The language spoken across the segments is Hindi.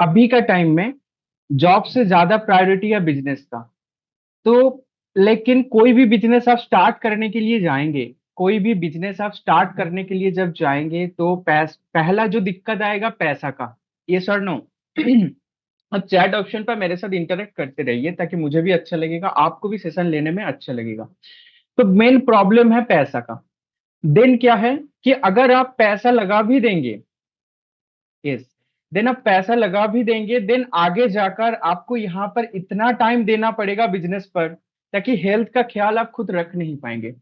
अभी का टाइम में जॉब से ज्यादा प्रायोरिटी है बिजनेस का। तो लेकिन कोई भी बिजनेस आप स्टार्ट करने के लिए जाएंगे, कोई भी बिजनेस आप स्टार्ट करने के लिए जब जाएंगे तो पहला जो दिक्कत आएगा पैसा का। ये सर नो। अब चैट ऑप्शन पर मेरे साथ इंटरेक्ट करते रहिए ताकि मुझे भी अच्छा लगेगा, आपको भी सेशन लेने में अच्छा लगेगा। तो मेन प्रॉब्लम है पैसा का। देन क्या है कि अगर आप पैसा लगा भी देंगे, यस, देन आप पैसा लगा भी देंगे, देन आगे जाकर आपको यहाँ पर इतना टाइम देना पड़ेगा बिजनेस पर, ताकि हेल्थ का ख्याल आप खुद रख नहीं पाएंगे।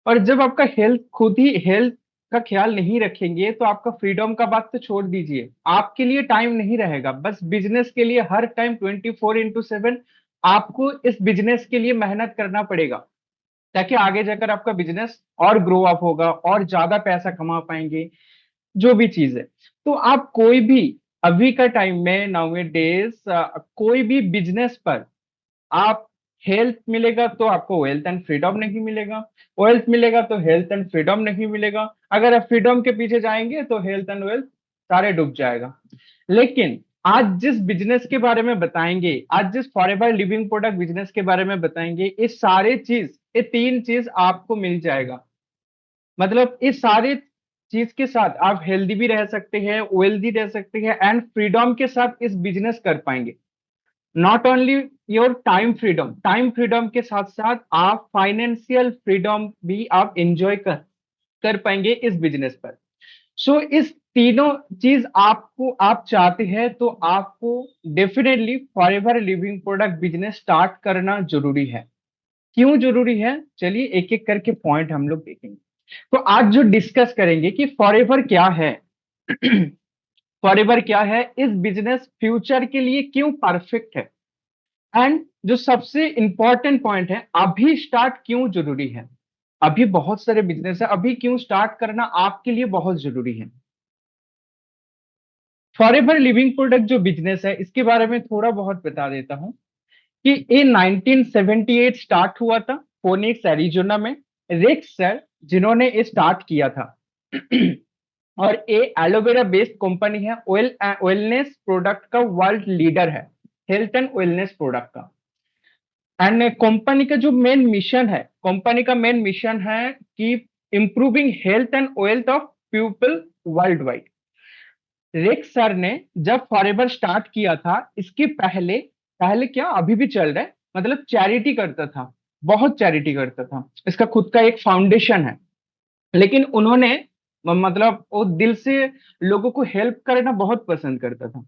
और जब आपका हेल्थ, खुद ही हेल्थ का ख्याल नहीं रखेंगे तो आपका फ्रीडम का बात तो छोड़ दीजिए, आपके लिए टाइम नहीं रहेगा। बस बिजनेस के लिए हर टाइम 24/7 आपको इस बिजनेस के लिए मेहनत करना पड़ेगा, ताकि आगे जाकर आपका बिजनेस और ग्रो अप होगा और ज्यादा पैसा कमा पाएंगे, जो भी चीज है। तो आप कोई भी, अभी का टाइम में नाउ डेज, कोई भी बिजनेस पर आप, हेल्थ मिलेगा तो आपको वेल्थ एंड फ्रीडम नहीं मिलेगा, वेल्थ मिलेगा तो हेल्थ एंड फ्रीडम नहीं मिलेगा, अगर आप फ्रीडम के पीछे जाएंगे तो हेल्थ एंड वेल्थ सारे डूब जाएगा। लेकिन आज जिस बिजनेस के बारे में बताएंगे, आज जिस फॉरएवर लिविंग प्रोडक्ट बिजनेस के बारे में बताएंगे, ये सारे चीज, ये तीन चीज आपको मिल जाएगा। मतलब इस सारे चीज के साथ आप हेल्दी भी रह सकते हैं, वेल्दी रह सकते हैं एंड फ्रीडम के साथ इस बिजनेस कर पाएंगे। Not only your time freedom के साथ साथ आप फाइनेंशियल फ्रीडम भी आप एंजॉय कर कर पाएंगे इस बिजनेस पर। सो इस तीनों चीज आपको, आप चाहते हैं तो आपको definitely forever Living product business start करना जरूरी है। क्यों जरूरी है, चलिए एक एक करके पॉइंट हम लोग देखेंगे। तो आज जो डिस्कस करेंगे कि फॉरएवर क्या है, फॉरएवर क्या है, इस बिजनेस फ्यूचर के लिए क्यों परफेक्ट है, एंड जो सबसे इंपॉर्टेंट पॉइंट है, अभी स्टार्ट क्यों जरूरी है। अभी बहुत सारे बिजनेस है, अभी क्यों स्टार्ट करना आपके लिए बहुत जरूरी है। फॉरएवर लिविंग प्रोडक्ट जो बिजनेस है, इसके बारे में थोड़ा बहुत बता देता हूं कि ये 1978 स्टार्ट हुआ था फोनिक्स एरिजोना में। रिक्स सर जिन्होंने ये स्टार्ट किया था। और ये एलोवेरा बेस्ड कंपनी है, वेलनेस प्रोडक्ट का वर्ल्ड लीडर है, हेल्थ एंड वेलनेस प्रोडक्ट का। एंड कंपनी का जो मेन मिशन है, कंपनी का मेन मिशन है कि improving health and wealth of people world wide. Racks sir ने जब फॉरएवर स्टार्ट किया था, इसके पहले, पहले क्या अभी भी चल रहा है, मतलब चैरिटी करता था, बहुत चैरिटी करता था, इसका खुद का एक फाउंडेशन है। लेकिन उन्होंने, मतलब वो दिल से लोगों को हेल्प करना बहुत पसंद करता था।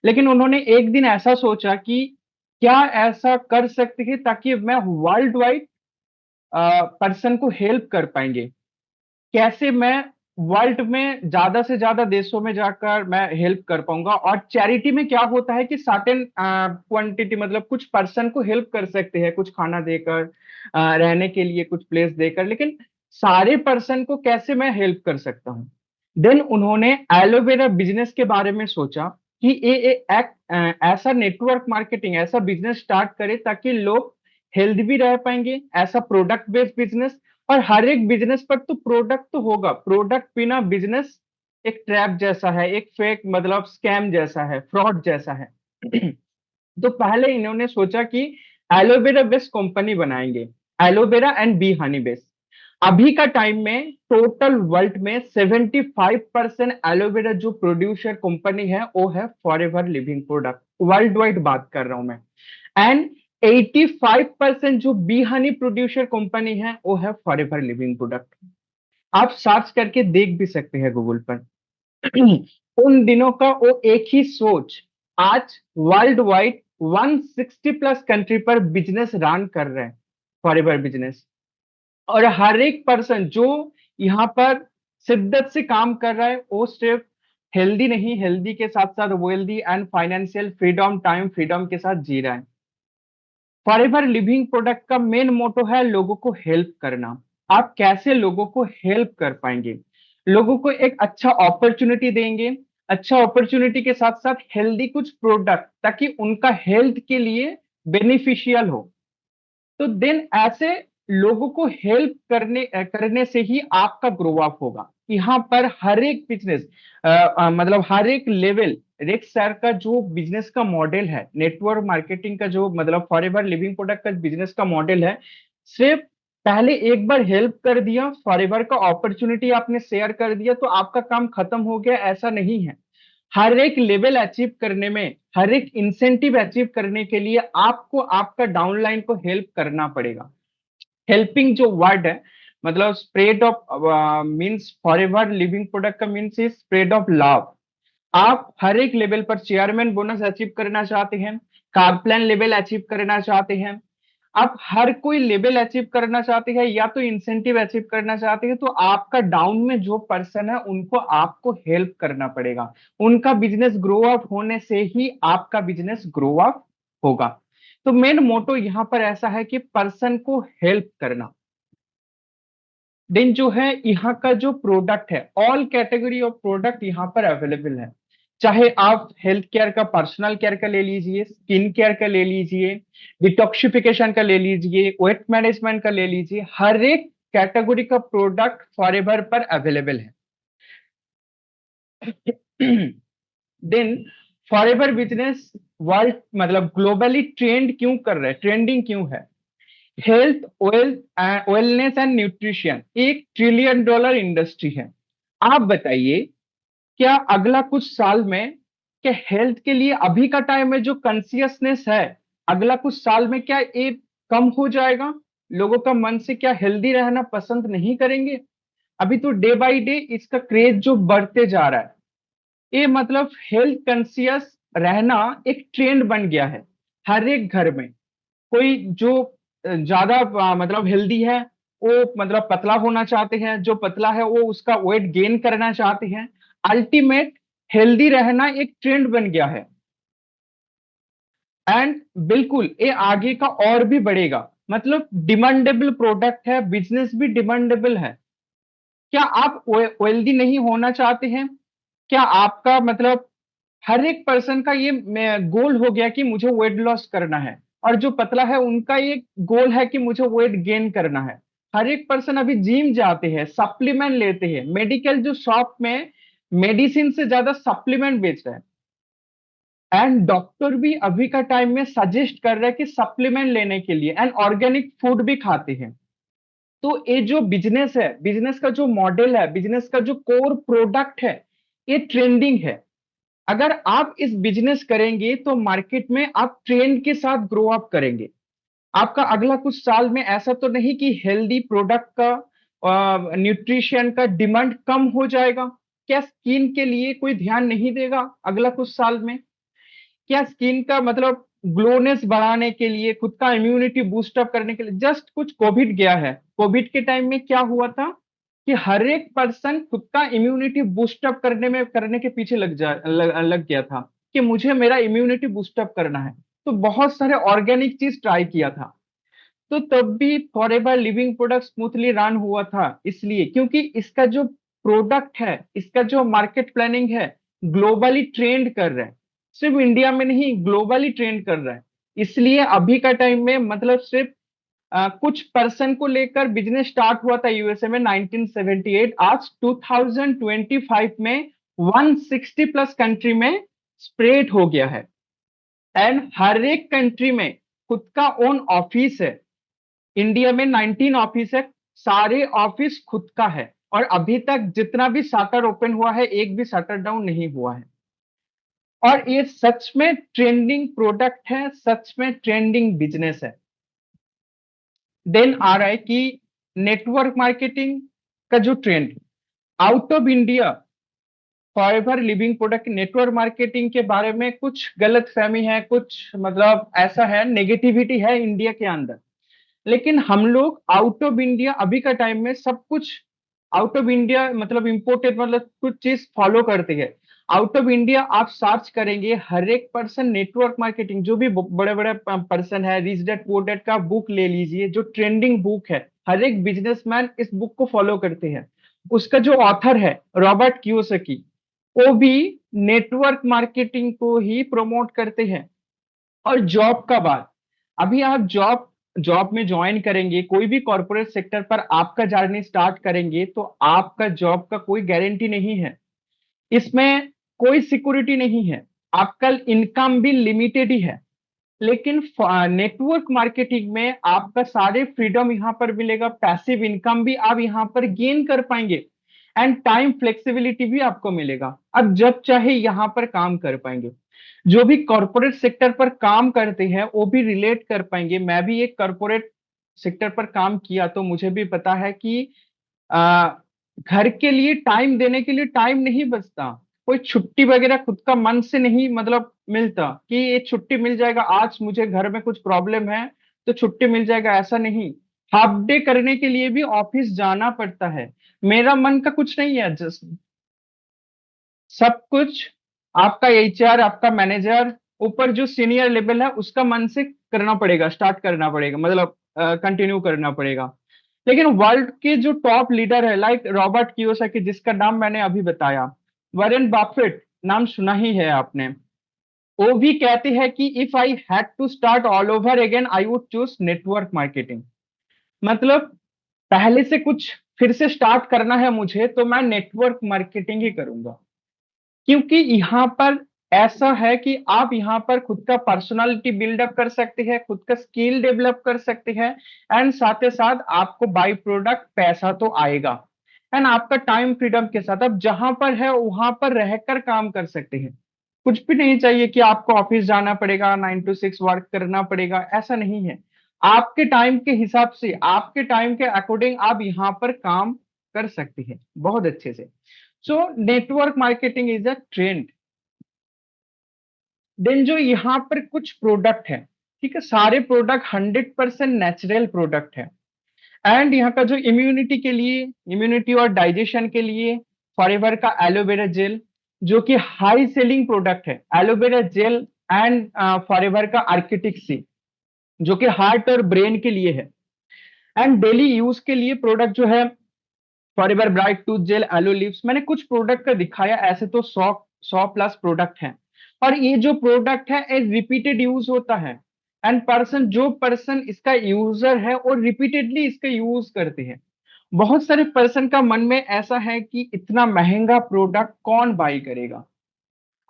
लेकिन उन्होंने एक दिन ऐसा सोचा कि क्या ऐसा कर सकते हैं ताकि मैं वर्ल्ड वाइड पर्सन को हेल्प कर पाएंगे, कैसे मैं वर्ल्ड में ज्यादा से ज्यादा देशों में जाकर मैं हेल्प कर पाऊंगा। और चैरिटी में क्या होता है कि सर्टेन क्वांटिटी, मतलब कुछ पर्सन को हेल्प कर सकते हैं, कुछ खाना देकर, रहने के लिए कुछ प्लेस देकर, लेकिन सारे पर्सन को कैसे मैं हेल्प कर सकता हूँ। देन उन्होंने एलोवेरा बिजनेस के बारे में सोचा कि ऐसा नेटवर्क मार्केटिंग, ऐसा बिजनेस स्टार्ट करे ताकि लोग हेल्थ भी रह पाएंगे, ऐसा प्रोडक्ट बेस्ड बिजनेस। और हर एक बिजनेस पर तो प्रोडक्ट तो होगा, प्रोडक्ट बिना बिजनेस एक ट्रैप जैसा है, एक फेक, मतलब स्कैम जैसा है, फ्रॉड जैसा है। तो पहले इन्होंने सोचा कि एलोवेरा बेस्ड कंपनी बनाएंगे, aloe vera and B Honey based. अभी का टाइम में टोटल वर्ल्ड में 75% एलोवेरा जो प्रोड्यूसर कंपनी है वो है forever Living product, world wide बात कर रहा हूं मैं। एंड 85% जो बी हनी प्रोड्यूसर कंपनी है वो है फॉरएवर लिविंग प्रोडक्ट। आप सर्च करके देख भी सकते हैं गूगल पर। उन दिनों का वो एक ही सोच आज वर्ल्ड वाइड 160 प्लस कंट्री पर बिजनेस रन कर रहे हैं, फॉरएवर बिजनेस। और हर एक पर्सन जो यहाँ पर शिद्दत से काम कर रहा है, वो सिर्फ हेल्दी नहीं, हेल्दी के साथ साथ wealthy and financial freedom, time freedom के साथ जी रहा है। फॉरएवर लिविंग प्रोडक्ट का मेन मोटो है लोगों को हेल्प करना। आप कैसे लोगों को हेल्प कर पाएंगे, लोगों को एक अच्छा अपॉर्चुनिटी देंगे, अच्छा अपॉर्चुनिटी के साथ साथ हेल्दी कुछ प्रोडक्ट, ताकि उनका हेल्थ के लिए बेनिफिशियल हो। तो देन ऐसे लोगों को हेल्प करने करने से ही आपका ग्रो अप होगा। यहाँ पर हर एक बिजनेस मतलब हर एक लेवल रेक्स सर का जो बिजनेस का मॉडल है, नेटवर्क मार्केटिंग का जो मतलब फॉरएवर लिविंग प्रोडक्ट का बिजनेस का मॉडल है, सिर्फ पहले एक बार हेल्प कर दिया, फॉरएवर का अपॉर्चुनिटी आपने शेयर कर दिया तो आपका काम खत्म हो गया, ऐसा नहीं है। हर एक लेवल अचीव करने में, हर एक इंसेंटिव अचीव करने के लिए आपको आपका डाउनलाइन को हेल्प करना पड़ेगा। हेल्पिंग जो वर्ड है, मतलब spread of means Forever Living product का means is spread of love. आप हर एक लेवल पर चेयरमैन बोनस अचीव करना चाहते हैं, कार्पलैन लेवल अचीव करना चाहते हैं, आप हर कोई लेवल अचीव करना चाहते हैं या तो इंसेंटिव अचीव करना चाहते हैं, तो आपका डाउन में जो पर्सन है उनको आपको हेल्प करना पड़ेगा। उनका बिजनेस ग्रो अप होने से ही आपका बिजनेस ग्रो अप होगा। तो मेन मोटो यहाँ पर ऐसा है कि पर्सन को हेल्प करना। देन जो है यहाँ का जो प्रोडक्ट है, ऑल कैटेगरी ऑफ प्रोडक्ट यहाँ पर अवेलेबल है। चाहे आप हेल्थ केयर का, पर्सनल केयर का ले लीजिए, स्किन केयर का ले लीजिए, डिटॉक्सिफिकेशन का ले लीजिए, वेट मैनेजमेंट का ले लीजिए, हर एक कैटेगरी का प्रोडक्ट फॉरएवर पर अवेलेबल है। देन फॉरएवर बिजनेस वर्ल्ड मतलब ग्लोबली ट्रेंड क्यों कर रहे हैं, ट्रेंडिंग क्यों है? Health, wealth, wellness and nutrition एक ट्रिलियन डॉलर इंडस्ट्री है। आप बताइए, क्या अगला कुछ साल में, क्या हेल्थ के लिए अभी का टाइम में जो कॉन्शियसनेस है, अगला कुछ साल में क्या ये कम हो जाएगा? लोगों का मन से क्या हेल्दी रहना पसंद नहीं करेंगे? अभी तो डे बाय डे इसका क्रेज जो बढ़ते जा रहा है, ये मतलब हेल्थ कॉन्शियस रहना एक ट्रेंड बन गया है। हर एक घर में कोई जो ज्यादा मतलब हेल्दी है, वो मतलब पतला होना चाहते हैं, जो पतला है वो उसका वेट गेन करना चाहते हैं। अल्टीमेट हेल्दी रहना एक ट्रेंड बन गया है। एंड बिल्कुल ये आगे का और भी बढ़ेगा, मतलब डिमांडेबल प्रोडक्ट है, बिजनेस भी डिमांडेबल है। क्या आप वेल्दी नहीं होना चाहते हैं? क्या आपका मतलब हर एक पर्सन का ये गोल हो गया कि मुझे वेट लॉस करना है, और जो पतला है उनका ये गोल है कि मुझे वेट गेन करना है। हर एक पर्सन अभी जिम जाते हैं, सप्लीमेंट लेते हैं, मेडिकल जो शॉप में मेडिसिन से ज्यादा सप्लीमेंट बेच रहे हैं। एंड डॉक्टर भी अभी का टाइम में सजेस्ट कर रहे हैं कि सप्लीमेंट लेने के लिए, एंड ऑर्गेनिक फूड भी खाते हैं। तो ये जो बिजनेस है, बिजनेस का जो मॉडल है, बिजनेस का जो कोर प्रोडक्ट है, ये ट्रेंडिंग है। अगर आप इस बिजनेस करेंगे तो मार्केट में आप ट्रेंड के साथ ग्रो अप करेंगे। आपका अगला कुछ साल में ऐसा तो नहीं कि हेल्दी प्रोडक्ट का, न्यूट्रिशन का डिमांड कम हो जाएगा? क्या स्किन के लिए कोई ध्यान नहीं देगा अगला कुछ साल में? क्या स्किन का मतलब ग्लोनेस बढ़ाने के लिए, खुद का इम्यूनिटी बूस्ट अप करने के लिए, जस्ट कुछ कोविड गया है, कोविड के टाइम में क्या हुआ था कि हर एक पर्सन खुद का इम्यूनिटी बूस्ट अप करने के पीछे लग गया था कि मुझे मेरा इम्यूनिटी बूस्ट अप करना है। तो बहुत सारे ऑर्गेनिक चीज ट्राई किया था। तो तब भी forever Living product smoothly run हुआ था, इसलिए क्योंकि इसका जो प्रोडक्ट है, इसका जो मार्केट प्लानिंग है, ग्लोबली ट्रेंड कर रहा है। सिर्फ इंडिया में नहीं, ग्लोबली ट्रेंड कर रहा है। इसलिए अभी का टाइम में मतलब सिर्फ कुछ पर्सन को लेकर बिजनेस स्टार्ट हुआ था यूएसए में 1978, आज 2025 में 160 प्लस कंट्री में स्प्रेड हो गया है। एंड हर एक कंट्री में खुद का ओन ऑफिस है। इंडिया में 19 ऑफिस है, सारे ऑफिस खुद का है, और अभी तक जितना भी शटर ओपन हुआ है, एक भी शटर डाउन नहीं हुआ है। और ये सच में ट्रेंडिंग प्रोडक्ट है, सच में ट्रेंडिंग बिजनेस है। देन आ रहा है कि नेटवर्क मार्केटिंग का जो trend out of India, forever Living product network marketing के बारे में कुछ गलत फहमी है, कुछ मतलब ऐसा है, नेगेटिविटी है इंडिया के अंदर। लेकिन हम लोग आउट ऑफ इंडिया अभी का टाइम में सब कुछ आउट ऑफ इंडिया मतलब इम्पोर्टेड, मतलब कुछ चीज फॉलो करते हैं। आउट ऑफ इंडिया आप सर्च करेंगे, हर एक पर्सन नेटवर्क मार्केटिंग, जो भी बड़े बड़े पर्सन है, रिच डैड पुअर डैड का बुक ले लीजिए, जो ट्रेंडिंग बुक है, हर एक बिजनेसमैन इस बुक को फॉलो करते हैं। उसका जो ऑथर है रॉबर्ट कियोसाकी, वो भी नेटवर्क मार्केटिंग को ही प्रमोट करते हैं। और जॉब का बात, अभी आप जॉब जॉब में ज्वाइन करेंगे, कोई भी कॉर्पोरेट सेक्टर पर आपका जर्नी स्टार्ट करेंगे, तो आपका जॉब का कोई गारंटी नहीं है। इसमें कोई सिक्योरिटी नहीं है। आपका इनकम भी लिमिटेड ही है। लेकिन नेटवर्क मार्केटिंग में आपका सारे फ्रीडम यहाँ पर मिलेगा, पैसिव इनकम भी आप यहाँ पर गेन कर पाएंगे, एंड टाइम फ्लेक्सिबिलिटी भी आपको मिलेगा। अब जब चाहे यहाँ पर काम कर पाएंगे। जो भी कॉर्पोरेट सेक्टर पर काम करते हैं वो भी रिलेट कर पाएंगे। मैं भी एक कॉर्पोरेट सेक्टर पर काम किया, तो मुझे भी पता है कि आ, घर के लिए टाइम देने के लिए टाइम नहीं बचता। कोई छुट्टी वगैरह खुद का मन से नहीं मतलब मिलता कि ये छुट्टी मिल जाएगा, आज मुझे घर में कुछ प्रॉब्लम है तो छुट्टी मिल जाएगा, ऐसा नहीं। हाफ डे करने के लिए भी ऑफिस जाना पड़ता है। मेरा मन का कुछ नहीं है, जस्ट सब कुछ आपका एचआर, आपका मैनेजर, ऊपर जो सीनियर लेवल है उसका मन से करना पड़ेगा, स्टार्ट करना पड़ेगा, मतलब कंटिन्यू करना पड़ेगा। लेकिन वर्ल्ड के जो टॉप लीडर है, लाइक रॉबर्ट कियोसाकी, जिसका नाम मैंने अभी बताया, वॉरेन बफेट, नाम सुना ही है आपने, वो भी कहते हैं कि if I had to start all over again I would choose network marketing. मतलब पहले से कुछ फिर से स्टार्ट करना है मुझे, तो मैं नेटवर्क मार्केटिंग ही करूंगा। क्योंकि यहाँ पर ऐसा है कि आप यहाँ पर खुद का पर्सनालिटी बिल्डअप कर सकते हैं, खुद का स्किल डेवलप कर सकते हैं, एंड साथ ही साथ आपको बाई प्रोडक्ट पैसा तो आएगा, एंड आपका टाइम फ्रीडम के साथ आप जहां पर है वहां पर रहकर काम कर सकते हैं। कुछ भी नहीं चाहिए कि आपको ऑफिस जाना पड़ेगा, 9 to 6 वर्क करना पड़ेगा, ऐसा नहीं है। आपके टाइम के हिसाब से, आपके टाइम के अकॉर्डिंग आप यहाँ पर काम कर सकते हैं बहुत अच्छे से। So network marketing is a trend. Then जो यहाँ पर कुछ प्रोडक्ट है, ठीक है, सारे प्रोडक्ट 100% नेचुरल प्रोडक्ट है। एंड यहाँ का जो इम्यूनिटी के लिए, इम्यूनिटी और डाइजेशन के लिए फॉरएवर का एलोवेरा जेल, जो कि हाई सेलिंग प्रोडक्ट है, एलोवेरा जेल। एंड फॉरएवर का आर्किटिक सी, जो कि हार्ट और ब्रेन के लिए है। एंड डेली यूज के लिए प्रोडक्ट जो है Forever Bright tooth gel, aloe lips. मैंने कुछ प्रोडक्ट का दिखाया, ऐसे तो 100 प्लस प्रोडक्ट हैं। और ये जो प्रोडक्ट है ए रिपीटेड यूज होता है, एंड जो पर्सन इसका यूजर है और रिपीटेडली इसका यूज करते हैं। बहुत सारे पर्सन का मन में ऐसा है कि इतना महंगा प्रोडक्ट कौन बाई करेगा।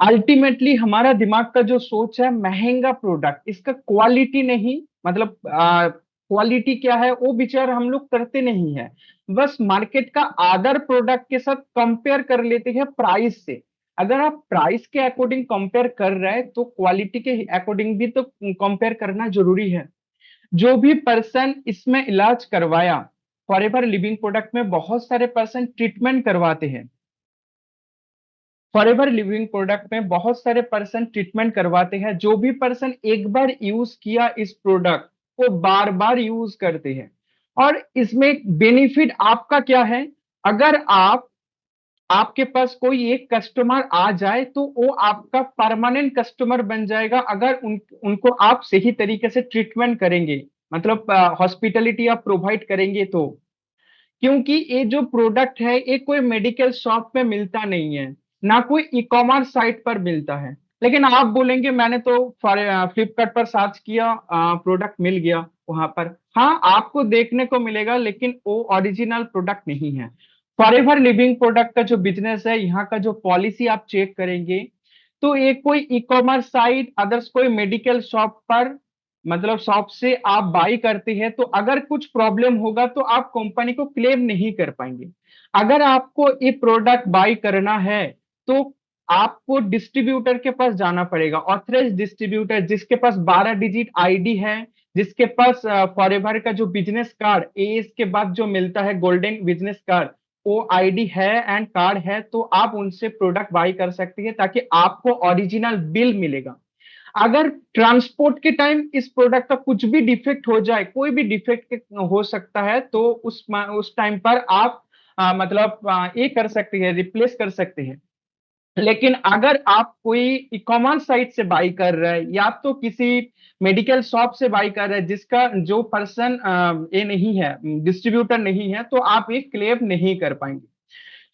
अल्टीमेटली हमारा दिमाग का जो सोच है, महंगा प्रोडक्ट, इसका क्वालिटी नहीं, मतलब क्वालिटी क्या है वो विचार हम लोग करते नहीं है। बस मार्केट का अदर प्रोडक्ट के साथ कंपेयर कर लेते हैं प्राइस से। अगर आप प्राइस के अकॉर्डिंग कंपेयर कर रहे हैं तो क्वालिटी के अकॉर्डिंग भी तो कंपेयर करना जरूरी है। जो भी पर्सन इसमें इलाज करवाया, फॉरएवर लिविंग प्रोडक्ट में बहुत सारे पर्सन ट्रीटमेंट करवाते हैं। फॉरएवर लिविंग प्रोडक्ट में बहुत सारे पर्सन ट्रीटमेंट करवाते हैं। जो भी पर्सन एक बार यूज किया इस प्रोडक्ट को बार बार यूज करते हैं। और इसमें बेनिफिट आपका क्या है, अगर आपके पास कोई एक कस्टमर आ जाए तो वो आपका परमानेंट कस्टमर बन जाएगा, अगर उनको आप सही तरीके से ट्रीटमेंट करेंगे, मतलब हॉस्पिटलिटी आप प्रोवाइड करेंगे तो। क्योंकि ये जो प्रोडक्ट है ये कोई मेडिकल शॉप में मिलता नहीं है, ना कोई ई कॉमर्स साइट पर मिलता है। लेकिन आप बोलेंगे मैंने तो फ्लिपकार्ट पर सर्च किया, प्रोडक्ट मिल गया वहां पर। हाँ, आपको देखने को मिलेगा, लेकिन वो ओरिजिनल प्रोडक्ट नहीं है। फॉरएवर लिविंग प्रोडक्ट का जो बिजनेस है, यहाँ का जो पॉलिसी आप चेक करेंगे, तो ये कोई ई कॉमर्स साइट, अदर्स कोई मेडिकल शॉप पर, मतलब शॉप से आप बाई करते हैं, तो अगर कुछ प्रॉब्लम होगा तो आप कंपनी को क्लेम नहीं कर पाएंगे। अगर आपको ये प्रोडक्ट बाई करना है तो आपको डिस्ट्रीब्यूटर के पास जाना पड़ेगा, ऑथराइज डिस्ट्रीब्यूटर, जिसके पास 12 डिजिट आईडी है, जिसके पास फॉरएवर का जो बिजनेस कार्ड एज के बाद जो मिलता है, गोल्डन बिजनेस कार्ड, वो आईडी है एंड कार्ड है, तो आप उनसे प्रोडक्ट बाई कर सकते हैं, ताकि आपको ओरिजिनल बिल मिलेगा। अगर ट्रांसपोर्ट के टाइम इस प्रोडक्ट का कुछ भी डिफेक्ट हो जाए, कोई भी डिफेक्ट हो सकता है, तो उस टाइम पर आप मतलब ये कर सकते हैं, रिप्लेस कर सकते हैं। लेकिन अगर आप कोई ई कॉमर्स साइट से बाई कर रहे हैं, या तो किसी मेडिकल शॉप से बाई कर रहे हैं जिसका जो पर्सन ये नहीं है, डिस्ट्रीब्यूटर नहीं है, तो आप ये क्लेम नहीं कर पाएंगे।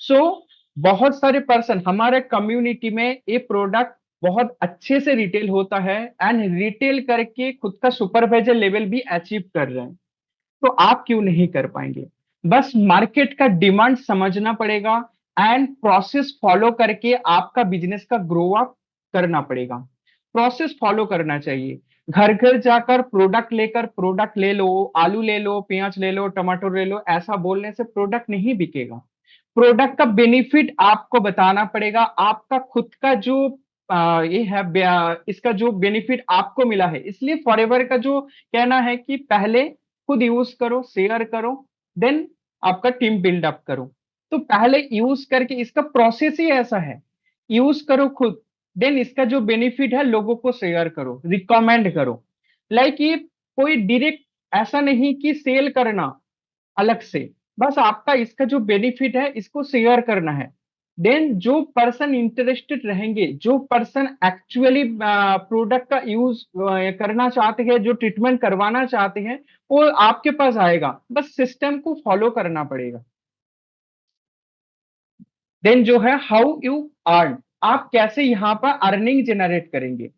सो बहुत सारे पर्सन हमारे कम्युनिटी में ये प्रोडक्ट बहुत अच्छे से रिटेल होता है एंड रिटेल करके खुद का सुपरवाइजर लेवल भी अचीव कर रहे हैं, तो आप क्यों नहीं कर पाएंगे? बस मार्केट का डिमांड समझना पड़ेगा एंड प्रोसेस फॉलो करके आपका बिजनेस का ग्रो अप करना पड़ेगा। प्रोसेस फॉलो करना चाहिए। घर घर जाकर प्रोडक्ट लेकर प्रोडक्ट ले लो, आलू ले लो, प्याज ले लो, टमाटर ले लो, ऐसा बोलने से प्रोडक्ट नहीं बिकेगा। प्रोडक्ट का बेनिफिट आपको बताना पड़ेगा। आपका खुद का जो ये है इसका जो बेनिफिट आपको मिला है, इसलिए फॉरएवर का जो कहना है कि पहले खुद यूज करो, शेयर करो, देन आपका टीम बिल्डअप करो। तो पहले यूज करके, इसका प्रोसेस ही ऐसा है, यूज करो खुद, देन इसका जो बेनिफिट है लोगों को शेयर करो, रिकमेंड करो। लाइक ये कोई डायरेक्ट ऐसा नहीं कि सेल करना अलग से, बस आपका इसका जो बेनिफिट है इसको शेयर करना है। देन जो पर्सन इंटरेस्टेड रहेंगे, जो पर्सन एक्चुअली प्रोडक्ट का यूज करना चाहते हैं, जो ट्रीटमेंट करवाना चाहते हैं, वो आपके पास आएगा। बस सिस्टम को फॉलो करना पड़ेगा। देन जो है हाउ यू अर्न, आप कैसे यहाँ पर अर्निंग जनरेट करेंगे।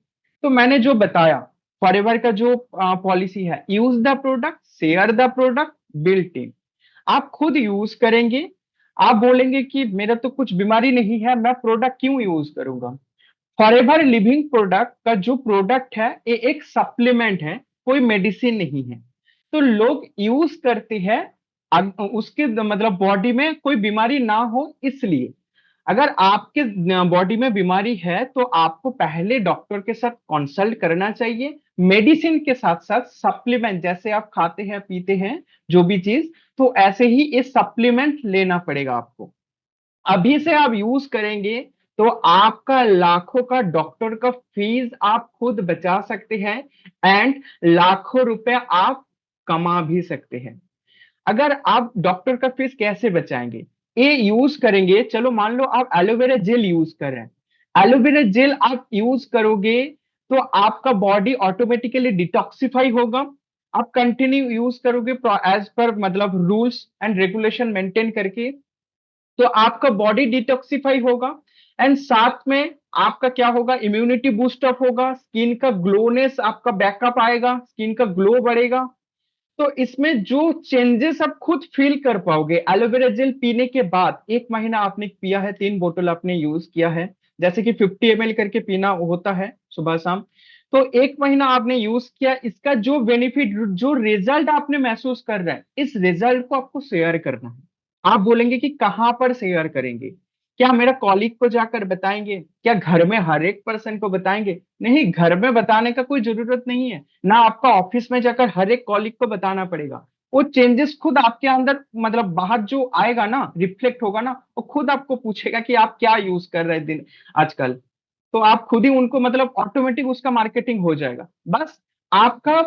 तो मैंने जो बताया, फॉरएवर का जो पॉलिसी है, use the product, share the product, build team. आप खुद यूज करेंगे, आप बोलेंगे कि मेरा तो कुछ बीमारी नहीं है, मैं प्रोडक्ट क्यों यूज करूंगा। फॉरएवर लिविंग प्रोडक्ट का जो प्रोडक्ट है ये एक सप्लीमेंट है, कोई मेडिसिन नहीं है। तो लोग यूज करते हैं उसके मतलब बॉडी में कोई बीमारी ना हो इसलिए। अगर आपके बॉडी में बीमारी है तो आपको पहले डॉक्टर के साथ कंसल्ट करना चाहिए। मेडिसिन के साथ साथ सप्लीमेंट, जैसे आप खाते हैं पीते हैं जो भी चीज, तो ऐसे ही ये सप्लीमेंट लेना पड़ेगा आपको। अभी से आप यूज करेंगे तो आपका लाखों का डॉक्टर का फीस आप खुद बचा सकते हैं एंड लाखों रुपए आप कमा भी सकते हैं। अगर आप डॉक्टर का फीस कैसे बचाएंगे, ये यूज करेंगे। चलो मान लो आप एलोवेरा जेल यूज कर रहे हैं, एलोवेरा जेल आप यूज करोगे तो आपका बॉडी ऑटोमेटिकली डिटॉक्सिफाई होगा। आप कंटिन्यू यूज करोगे एज पर मतलब रूल्स एंड रेगुलेशन मेंटेन करके, तो आपका बॉडी डिटॉक्सिफाई होगा एंड साथ में आपका क्या होगा, इम्यूनिटी बूस्ट अप होगा, स्किन का ग्लोनेस आपका बैकअप आएगा, स्किन का ग्लो बढ़ेगा। तो इसमें जो चेंजेस आप खुद फील कर पाओगे एलोवेरा जेल पीने के बाद। 1 महीना आपने पिया है, 3 बोतल आपने यूज किया है, जैसे कि 50 ml करके पीना होता है सुबह शाम। तो 1 महीना आपने यूज किया, इसका जो बेनिफिट, जो रिजल्ट आपने महसूस कर रहे हैं, इस रिजल्ट को आपको शेयर करना है। आप बोलेंगे कि कहां पर शेयर करेंगे, क्या मेरा कॉलीग को जाकर बताएंगे, क्या घर में हर एक पर्सन को बताएंगे? नहीं, घर में बताने का कोई जरूरत नहीं है, ना आपका ऑफिस में जाकर हर एक कॉलीग को बताना पड़ेगा। वो चेंजेस खुद आपके अंदर मतलब बाहर जो आएगा ना, रिफ्लेक्ट होगा ना, वो खुद आपको पूछेगा कि आप क्या यूज कर रहे हैं दिन आजकल। तो आप खुद ही उनको मतलब ऑटोमेटिक उसका मार्केटिंग हो जाएगा। बस आपका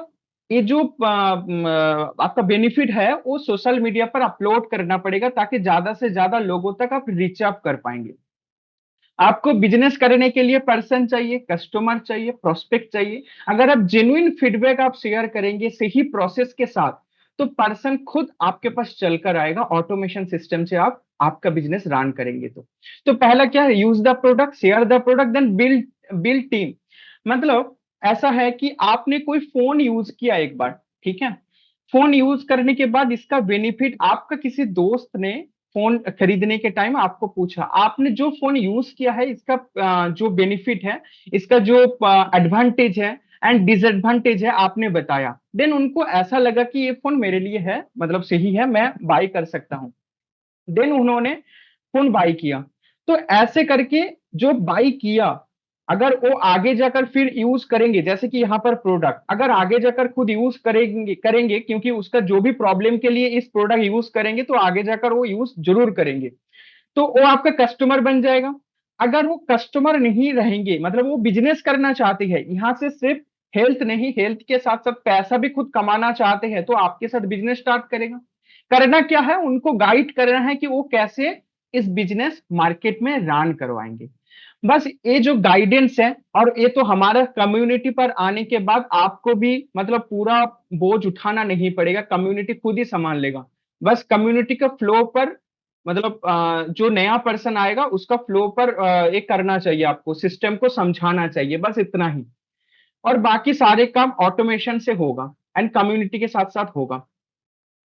ये जो आपका बेनिफिट है वो सोशल मीडिया पर अपलोड करना पड़ेगा, ताकि ज्यादा से ज्यादा लोगों तक आप रीच अप कर पाएंगे। आपको बिजनेस करने के लिए पर्सन चाहिए, कस्टमर चाहिए, प्रोस्पेक्ट चाहिए। अगर आप जेन्युइन फीडबैक आप शेयर करेंगे सही प्रोसेस के साथ, तो पर्सन खुद आपके पास चलकर आएगा। ऑटोमेशन सिस्टम से आप आपका बिजनेस रन करेंगे तो पहला क्या है, use the product, share the product, then build build team. मतलब ऐसा है कि आपने कोई फोन यूज किया एक बार, ठीक है, फोन यूज करने के बाद इसका बेनिफिट आपका किसी दोस्त ने फोन खरीदने के टाइम आपको पूछा, आपने जो फोन यूज किया है इसका जो बेनिफिट है, इसका जो एडवांटेज है एंड डिसएडवांटेज है, आपने बताया। देन उनको ऐसा लगा कि ये फोन मेरे लिए है, मतलब सही है, मैं बाय कर सकता हूँ। देन उन्होंने फोन बाय किया। तो ऐसे करके जो बाय किया, अगर वो आगे जाकर फिर यूज करेंगे, जैसे कि यहाँ पर प्रोडक्ट अगर आगे जाकर खुद यूज करेंगे करेंगे क्योंकि उसका जो भी प्रॉब्लम के लिए इस प्रोडक्ट यूज करेंगे, तो आगे जाकर वो यूज जरूर करेंगे, तो वो आपका कस्टमर बन जाएगा। अगर वो कस्टमर नहीं रहेंगे, मतलब वो बिजनेस करना चाहते हैं यहाँ से, सिर्फ हेल्थ नहीं, हेल्थ के साथ साथ पैसा भी खुद कमाना चाहते हैं, तो आपके साथ बिजनेस स्टार्ट करेगा। करना क्या है, उनको गाइड करना है कि वो कैसे इस बिजनेस मार्केट में रन करवाएंगे। बस ये जो गाइडेंस है, और ये तो हमारा कम्युनिटी पर आने के बाद आपको भी मतलब पूरा बोझ उठाना नहीं पड़ेगा, कम्युनिटी खुद ही संभाल लेगा। बस कम्युनिटी के फ्लो पर मतलब जो नया पर्सन आएगा उसका फ्लो पर एक करना चाहिए, आपको सिस्टम को समझाना चाहिए, बस इतना ही। और बाकी सारे काम ऑटोमेशन से होगा एंड कम्युनिटी के साथ साथ होगा।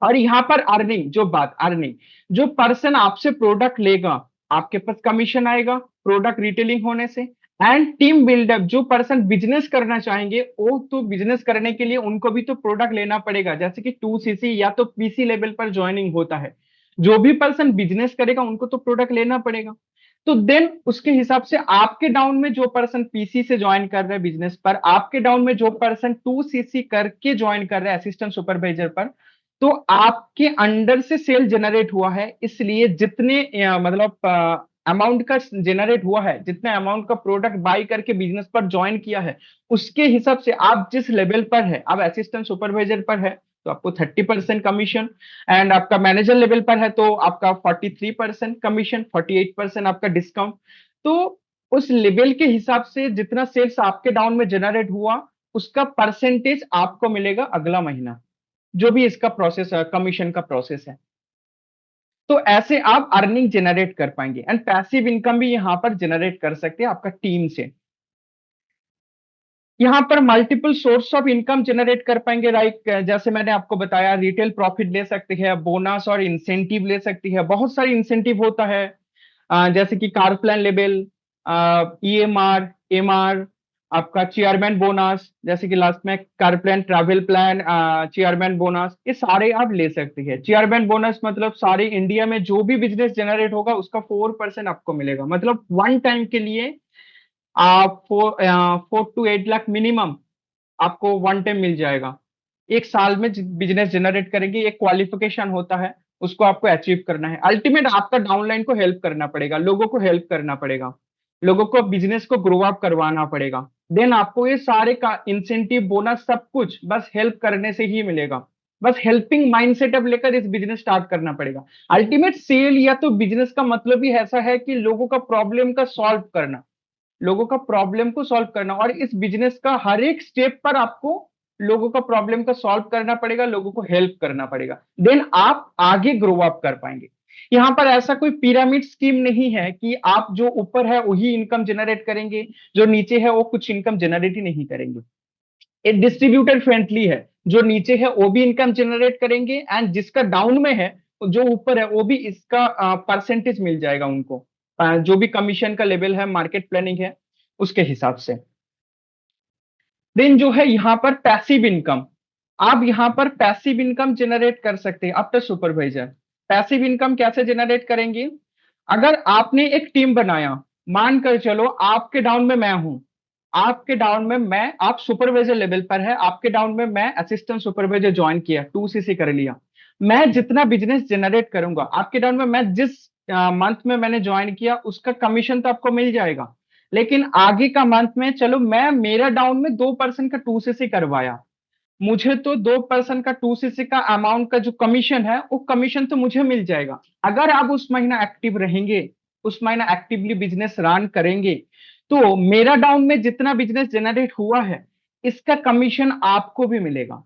और यहाँ पर अर्निंग, जो बात अर्निंग, जो पर्सन आपसे प्रोडक्ट लेगा आपके पास कमीशन आएगा प्रोडक्ट रिटेलिंग होने से। एंड टीम बिल्डअप, जो पर्सन बिजनेस करना चाहेंगे वो तो बिजनेस करने के लिए उनको भी तो प्रोडक्ट लेना पड़ेगा, जैसे कि 2cc या तो पीसी लेवल पर ज्वाइनिंग होता है। जो भी पर्सन बिजनेस करेगा उनको तो प्रोडक्ट लेना पड़ेगा। तो देन उसके हिसाब से आपके डाउन में जो पर्सन पीसी से ज्वाइन कर रहे हैं बिजनेस पर, आपके डाउन में जो पर्सन 2cc करके ज्वाइन कर रहे हैं असिस्टेंट सुपरवाइजर पर, तो आपके अंडर से सेल जनरेट हुआ है, इसलिए जितने मतलब अमाउंट का जनरेट हुआ है, जितने अमाउंट का प्रोडक्ट बाई करके बिजनेस पर ज्वाइन किया है, उसके हिसाब से आप जिस लेवल पर है, आप असिस्टेंट सुपरवाइजर पर है तो आपको 30% कमीशन। एंड आपका मैनेजर लेवल पर है तो आपका 43% कमीशन, 48% आपका डिस्काउंट। तो उस लेवल के हिसाब से जितना सेल्स आपके डाउन में जनरेट हुआ उसका परसेंटेज आपको मिलेगा अगला महीना, जो भी इसका प्रोसेस है, कमीशन का प्रोसेस है। तो ऐसे आप अर्निंग जनरेट कर पाएंगे एंड पैसिव इनकम भी यहां पर जनरेट कर सकते हैं आपका टीम से। यहाँ पर multiple source of income generate कर पाएंगे, लाइक जैसे मैंने आपको बताया रिटेल प्रॉफिट ले सकते हैं, बोनस और इंसेंटिव ले सकती है, बहुत सारी इंसेंटिव होता है। जैसे कि car plan level, EMR, MR, आपका चेयरमैन बोनस, जैसे कि लास्ट में car plan, travel plan, chairman bonus, ये सारे आप ले सकते हैं। चेयरमैन बोनस मतलब सारे इंडिया में जो भी बिजनेस जनरेट होगा उसका 4% आपको मिलेगा, मतलब वन टाइम के लिए आप 4 to 8 लाख मिनिमम आपको वन टाइम मिल जाएगा। एक साल में बिजनेस जनरेट करेंगे, एक क्वालिफिकेशन होता है, उसको आपको अचीव करना है। अल्टीमेट आपका डाउनलाइन को हेल्प करना पड़ेगा, लोगों को हेल्प करना पड़ेगा, लोगों को बिजनेस को ग्रो अप करवाना पड़ेगा। देन आपको ये सारे का इंसेंटिव बोनस सब कुछ बस हेल्प करने से ही मिलेगा। बस हेल्पिंग माइंडसेट अब लेकर इस बिजनेस स्टार्ट करना पड़ेगा। अल्टीमेट सेल या तो बिजनेस का मतलब ही ऐसा है कि लोगों का प्रॉब्लम का सॉल्व करना, लोगों का प्रॉब्लम को सॉल्व करना। और इस बिजनेस का हर एक स्टेप पर आपको लोगों का प्रॉब्लम का सॉल्व करना पड़ेगा, लोगों को हेल्प करना पड़ेगा, देन आप आगे ग्रो अप कर पाएंगे। यहाँ पर ऐसा कोई पिरामिड स्कीम नहीं है कि आप जो ऊपर है वही इनकम जनरेट करेंगे, जो नीचे है वो कुछ इनकम जनरेट ही नहीं करेंगे। ये डिस्ट्रीब्यूटर फ्रेंडली है, जो नीचे है वो भी इनकम जनरेट करेंगे एंड जिसका डाउन में है जो ऊपर है वो भी इसका परसेंटेज मिल जाएगा उनको। जो भी कमीशन का लेवल है, मार्केट प्लानिंग है उसके हिसाब से। देन जो है यहाँ पर पैसिव इनकम, आप यहाँ पर पैसिव इनकम जनरेट कर सकते हैं आफ्टर सुपरवाइजर। पैसिव इनकम कैसे जनरेट करेंगे? अगर आपने एक टीम बनाया, मान कर चलो आपके डाउन में मैं हूं, आपके डाउन में मैं, आप सुपरवाइजर लेवल पर है, आपके डाउन में मैं असिस्टेंट सुपरवाइजर ज्वाइन किया, 2cc कर लिया। मैं जितना बिजनेस जनरेट करूंगा आपके डाउन में, मैं जिस मंथ में मैंने ज्वाइन किया उसका कमीशन तो आपको मिल जाएगा। लेकिन आगे का मंथ में चलो मैं, मेरा डाउन में 2% का 2cc करवाया, मुझे तो 2% का 2cc का अमाउंट का जो कमीशन है वो कमीशन तो मुझे मिल जाएगा। अगर आप उस महीना एक्टिव रहेंगे, उस महीना एक्टिवली बिजनेस रन करेंगे, तो मेरा डाउन में जितना बिजनेस जनरेट हुआ है इसका कमीशन आपको भी मिलेगा।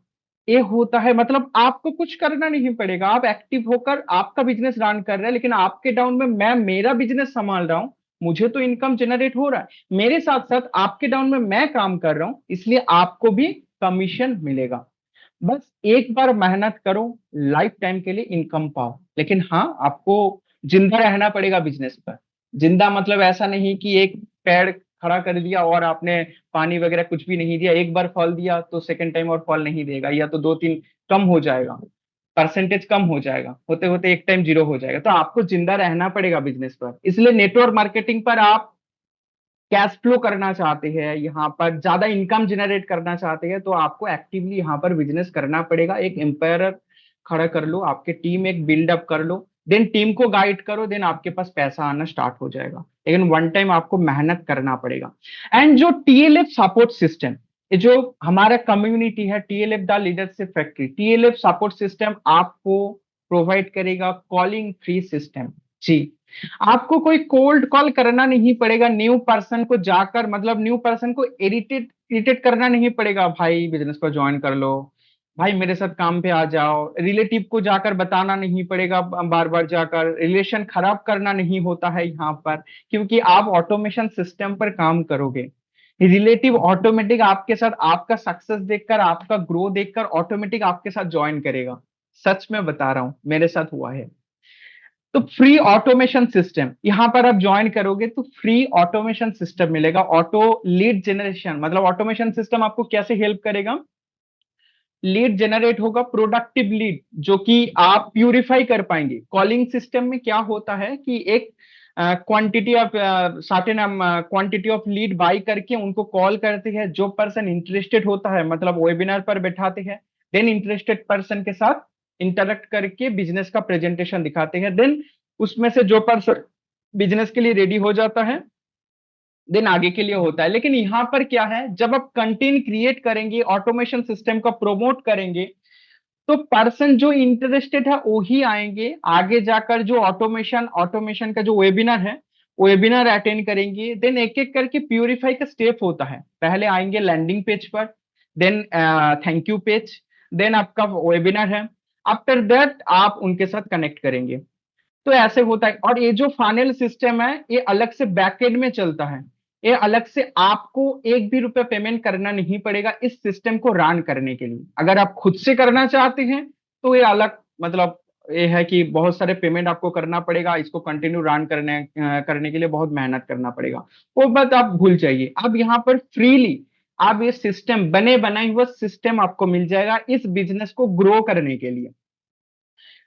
ये होता है, मतलब आपको कुछ करना नहीं पड़ेगा, आप एक्टिव होकर आपका बिजनेस रन कर रहे हैं, लेकिन आपके डाउन में मैं मेरा बिजनेस संभाल रहा हूं, मुझे तो इनकम जनरेट हो रहा है, मेरे साथ साथ आपके डाउन में मैं काम कर रहा हूं, इसलिए आपको भी कमीशन मिलेगा। बस एक बार मेहनत करो, लाइफ टाइम के लिए इनकम पाओ। लेकिन हाँ, आपको जिंदा रहना पड़ेगा बिजनेस पर। जिंदा मतलब ऐसा नहीं कि एक पेड़ खड़ा कर दिया और आपने पानी वगैरह कुछ भी नहीं दिया, एक बार फल दिया तो सेकंड टाइम और फल नहीं देगा, या तो दो तीन कम हो जाएगा, परसेंटेज कम हो जाएगा, होते होते एक टाइम जीरो हो जाएगा। तो आपको जिंदा रहना पड़ेगा बिजनेस पर। इसलिए नेटवर्क मार्केटिंग पर आप कैश फ्लो करना चाहते हैं, यहाँ पर ज्यादा इनकम जनरेट करना चाहते हैं, तो आपको एक्टिवली यहाँ पर बिजनेस करना पड़ेगा। एक एम्पायर खड़ा कर लो, आपके टीम एक बिल्डअप कर लो, देन टीम को गाइड करो, देन आपके पास पैसा आना स्टार्ट हो जाएगा। लेकिन वन टाइम आपको मेहनत करना पड़ेगा। एंड जो टीएलएफ सपोर्ट सिस्टम, ये जो हमारा कम्युनिटी है, TLF the leadership factory, TLF support system आपको प्रोवाइड करेगा कॉलिंग फ्री सिस्टम। जी, आपको कोई कोल्ड कॉल करना नहीं पड़ेगा, न्यू पर्सन को जाकर, मतलब न्यू पर्सन को इरिटेट इरिटेट करना नहीं पड़ेगा, भाई बिजनेस को ज्वाइन कर लो, भाई मेरे साथ काम पे आ जाओ, रिलेटिव को जाकर बताना नहीं पड़ेगा बार बार जाकर, रिलेशन खराब करना नहीं होता है यहाँ पर, क्योंकि आप ऑटोमेशन सिस्टम पर काम करोगे। रिलेटिव ऑटोमेटिक आपके साथ आपका सक्सेस देखकर, आपका ग्रो देखकर ऑटोमेटिक आपके साथ ज्वाइन करेगा। सच में बता रहा हूं, मेरे साथ हुआ है। तो फ्री ऑटोमेशन सिस्टम यहाँ पर आप ज्वाइन करोगे तो फ्री ऑटोमेशन सिस्टम मिलेगा। ऑटो लीड जनरेशन, मतलब ऑटोमेशन सिस्टम आपको कैसे हेल्प करेगा? लीड जनरेट होगा, प्रोडक्टिव लीड, जो कि आप प्यूरिफाई कर पाएंगे। कॉलिंग सिस्टम में क्या होता है कि एक quantity of certain quantity of lead by करके उनको कॉल करते हैं। जो पर्सन इंटरेस्टेड होता है, मतलब वेबिनार पर बैठाते हैं, देन इंटरेस्टेड पर्सन के साथ इंटरेक्ट करके बिजनेस का प्रेजेंटेशन दिखाते हैं। देन उसमें से जो पर्सन बिजनेस के लिए रेडी हो जाता है, देन आगे के लिए होता है। लेकिन यहां पर क्या है, जब आप कंटेंट क्रिएट करेंगे, ऑटोमेशन सिस्टम का प्रमोट करेंगे, तो पर्सन जो इंटरेस्टेड है वो ही आएंगे। आगे जाकर जो ऑटोमेशन ऑटोमेशन का जो वेबिनार है, वेबिनार अटेंड करेंगे। देन एक एक करके प्यूरिफाई का स्टेप होता है। पहले आएंगे लैंडिंग पेज पर, then thank you page, then आपका वेबिनार है। आफ्टर दैट आप उनके साथ कनेक्ट करेंगे। तो ऐसे होता है। और ये जो फाइनल सिस्टम है, ये अलग से बैकएंड में चलता है। ये अलग से आपको एक भी रुपया पेमेंट करना नहीं पड़ेगा इस सिस्टम को रन करने के लिए। अगर आप खुद से करना चाहते हैं तो ये अलग, मतलब ये है कि बहुत सारे पेमेंट आपको करना पड़ेगा। इसको कंटिन्यू रन करने के लिए बहुत मेहनत करना पड़ेगा। वो बात आप भूल जाइए। अब यहाँ पर फ्रीली आप ये सिस्टम, बने बनाए हुआ सिस्टम आपको मिल जाएगा इस बिजनेस को ग्रो करने के लिए।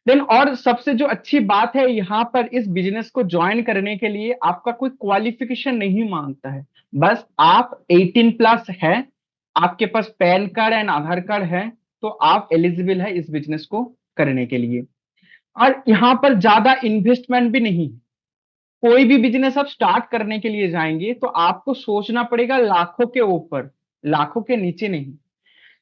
देन और सबसे जो अच्छी बात है यहाँ पर, इस बिजनेस को ज्वाइन करने के लिए आपका कोई क्वालिफिकेशन नहीं मांगता है। बस आप 18 प्लस है, आपके पास PAN card and Aadhaar card है, तो आप एलिजिबल है इस बिजनेस को करने के लिए। और यहाँ पर ज्यादा इन्वेस्टमेंट भी नहीं है। कोई भी बिजनेस आप स्टार्ट करने के लिए जाएंगे तो आपको सोचना पड़ेगा लाखों के ऊपर, लाखों के नीचे नहीं।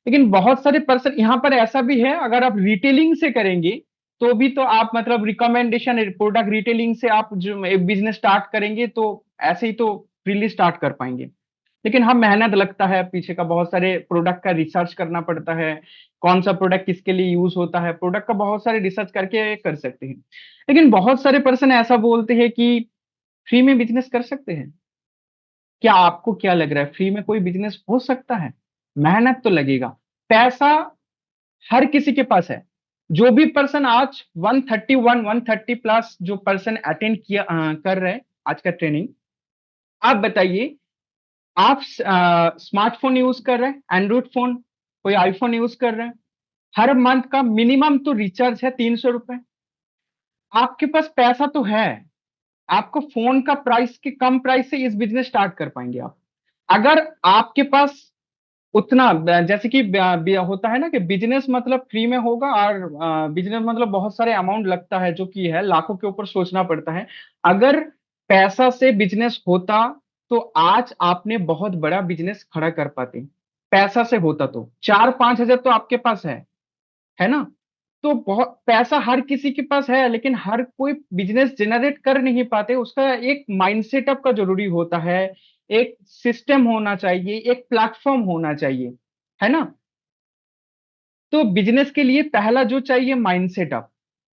लेकिन बहुत सारे पर्सन यहाँ पर ऐसा भी है, अगर आप रिटेलिंग से करेंगे तो भी तो आप, मतलब रिकमेंडेशन प्रोडक्ट रिटेलिंग से आप जो बिजनेस स्टार्ट करेंगे तो ऐसे ही तो फ्रीली स्टार्ट कर पाएंगे। लेकिन हाँ, मेहनत लगता है पीछे का, बहुत सारे प्रोडक्ट का रिसर्च करना पड़ता है। कौन सा प्रोडक्ट किसके लिए यूज होता है, प्रोडक्ट का बहुत सारे रिसर्च करके कर सकते हैं। लेकिन बहुत सारे पर्सन ऐसा बोलते हैं कि फ्री में बिजनेस कर सकते हैं। क्या आपको क्या लग रहा है, फ्री में कोई बिजनेस हो सकता है? मेहनत तो लगेगा। पैसा हर किसी के पास है। जो भी पर्सन आज 131 130 प्लस जो पर्सन अटेंड किया कर रहे हैं आज का ट्रेनिंग, आप बताइए, आप स्मार्टफोन यूज कर रहे हैं, एंड्रॉइड फोन, कोई आईफोन यूज कर रहे हैं, हर मंथ का मिनिमम तो रिचार्ज है 300 रुपए। आपके पास पैसा तो है, आपको फोन का प्राइस के कम प्राइस से इस बिजनेस स्टार्ट कर पाएंगे आप। अगर आपके पास उतना जैसे कि होता है ना कि बिजनेस मतलब फ्री में होगा, और बिजनेस मतलब बहुत सारे अमाउंट लगता है, जो कि है लाखों के ऊपर सोचना पड़ता है। अगर पैसा से बिजनेस होता तो आज आपने बहुत बड़ा बिजनेस खड़ा कर पाते। पैसा से होता तो 4-5 हजार तो आपके पास है ना? तो बहुत पैसा हर किसी के पास है, लेकिन हर कोई बिजनेस जनरेट कर नहीं पाते। उसका एक माइंड सेटअप का जरूरी होता है, एक सिस्टम होना चाहिए, एक प्लेटफॉर्म होना चाहिए, है ना? तो बिजनेस के लिए पहला जो चाहिए माइंड सेटअप,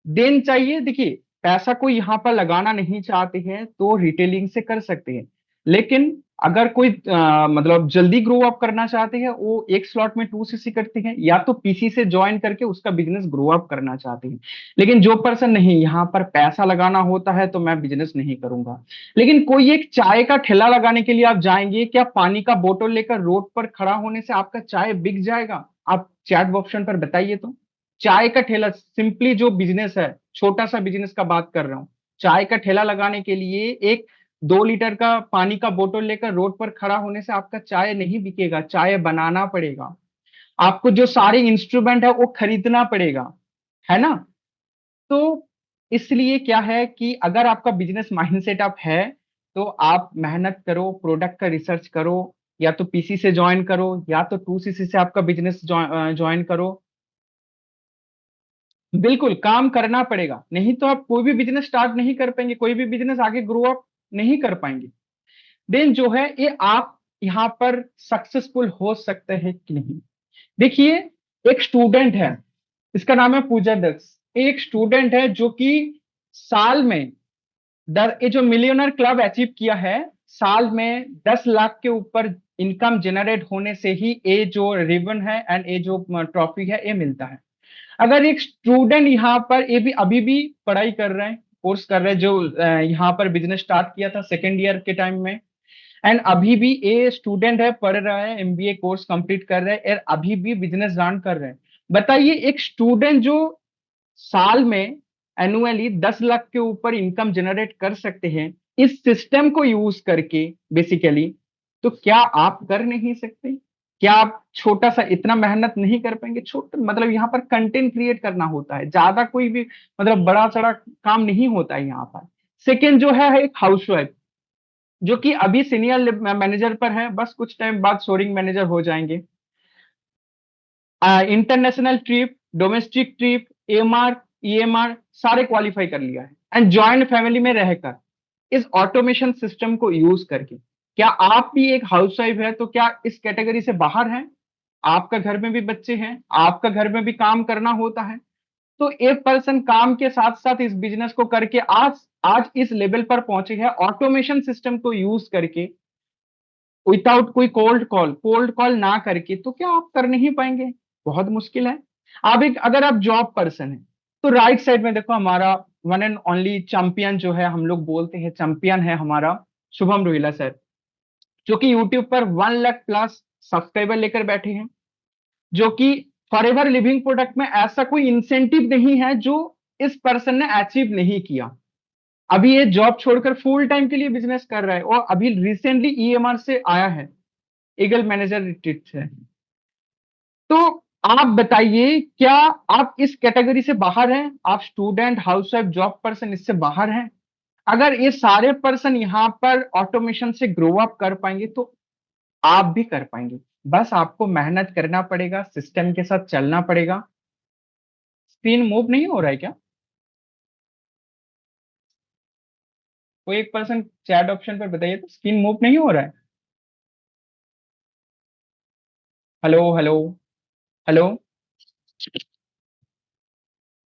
देन चाहिए। देखिए, पैसा कोई यहाँ पर लगाना नहीं चाहते हैं तो रिटेलिंग से कर सकते हैं। लेकिन अगर कोई मतलब जल्दी ग्रो अप करना चाहते हैं, वो एक स्लॉट में 2 सीसी करते हैं, या तो पीसी से ज्वाइन करके उसका बिजनेस ग्रो अप करना चाहते हैं। लेकिन जो पर्सन नहीं, यहाँ पर पैसा लगाना होता है तो मैं बिजनेस नहीं करूंगा। लेकिन कोई एक चाय का ठेला लगाने के लिए आप जाएंगे क्या? पानी का बोतल लेकर रोड पर खड़ा होने से आपका चाय बिक जाएगा? आप चैट ऑप्शन पर बताइए तो। चाय का ठेला, सिंपली जो बिजनेस है, छोटा सा बिजनेस का बात कर रहा हूँ। चाय का ठेला लगाने के लिए एक 2 लीटर का पानी का बोतल लेकर रोड पर खड़ा होने से आपका चाय नहीं बिकेगा। चाय बनाना पड़ेगा, आपको जो सारे इंस्ट्रूमेंट है वो खरीदना पड़ेगा, है ना? तो इसलिए क्या है कि अगर आपका बिजनेस माइंड सेटअप है तो आप मेहनत करो, प्रोडक्ट का रिसर्च करो, या तो पीसी से ज्वाइन करो, या तो 2 सीसी से आपका बिजनेस ज्वाइन करो। बिल्कुल काम करना पड़ेगा, नहीं तो आप कोई भी बिजनेस स्टार्ट नहीं कर पाएंगे, कोई भी बिजनेस आगे ग्रो अप नहीं कर पाएंगे। देन जो है ये आप यहाँ पर सक्सेसफुल हो सकते हैं कि नहीं, देखिए। एक स्टूडेंट है, इसका नाम है पूजा दत्त। एक स्टूडेंट है जो कि साल में ये जो मिलियनर क्लब अचीव किया है, साल में 10 लाख के ऊपर इनकम जनरेट होने से ही ये जो रिबन है एंड ये जो ट्रॉफी है ये मिलता है। अगर एक स्टूडेंट यहाँ पर ये भी अभी भी पढ़ाई कर रहे हैं, कोर्स कर रहे हैं, जो यहाँ पर बिजनेस स्टार्ट किया था सेकेंड ईयर के टाइम में, एंड अभी भी ये स्टूडेंट है, पढ़ रहा है, एमबीए कोर्स कंप्लीट कर रहे हैं और अभी भी बिजनेस रन कर रहे हैं। बताइए, एक स्टूडेंट जो साल में एनुअली 10 लाख के ऊपर इनकम जनरेट कर सकते हैं इस सिस्टम को यूज करके बेसिकली, तो क्या आप कर नहीं सकते? क्या आप छोटा सा इतना मेहनत नहीं कर पाएंगे? छोटा मतलब यहाँ पर कंटेंट क्रिएट करना होता है, ज्यादा कोई भी मतलब बड़ा चढ़ा काम नहीं होता है यहाँ पर। सेकेंड जो है एक हाउसवाइफ, जो कि अभी सीनियर मैनेजर पर है, बस कुछ टाइम बाद सोरिंग मैनेजर हो जाएंगे। International trip, domestic trip, MR, EMR सारे क्वालिफाई कर लिया है, एंड जॉइंट फैमिली में रहकर इस ऑटोमेशन सिस्टम को यूज करके। क्या आप भी एक हाउसवाइफ है तो क्या इस कैटेगरी से बाहर हैं? आपका घर में भी बच्चे हैं, आपका घर में भी काम करना होता है, तो एक पर्सन काम के साथ साथ इस बिजनेस को करके आज आज इस लेवल पर पहुंचे हैं ऑटोमेशन सिस्टम को यूज करके, विदाउट कोई कोल्ड कॉल ना करके। तो क्या आप कर नहीं पाएंगे? बहुत मुश्किल है। आप एक अगर आप जॉब पर्सन है तो राइट साइड में देखो, हमारा वन एंड ओनली चैंपियन जो है, हम लोग बोलते हैं चैंपियन है हमारा, शुभम रोहिला सर, जो कि यूट्यूब पर 1 लाख प्लस सब्सक्राइबर लेकर बैठे हैं, जो कि फॉरएवर लिविंग प्रोडक्ट में ऐसा कोई इंसेंटिव नहीं है जो इस पर्सन ने अचीव नहीं किया। अभी ये जॉब छोड़कर फुल टाइम के लिए बिजनेस कर रहा है और अभी रिसेंटली ईएमआर से आया है, ईगल मैनेजर रिट्रीट से। तो आप बताइए, क्या आप इस कैटेगरी से बाहर हैं? आप स्टूडेंट, हाउसवाइफ, जॉब पर्सन इससे बाहर हैं? अगर ये सारे पर्सन यहाँ पर ऑटोमेशन से ग्रो अप कर पाएंगे तो आप भी कर पाएंगे। बस आपको मेहनत करना पड़ेगा, सिस्टम के साथ चलना पड़ेगा। स्क्रीन मूव नहीं हो रहा है क्या? कोई एक पर्सन चैट ऑप्शन पर बताइए तो, स्क्रीन मूव नहीं हो रहा है। Hello hello hello.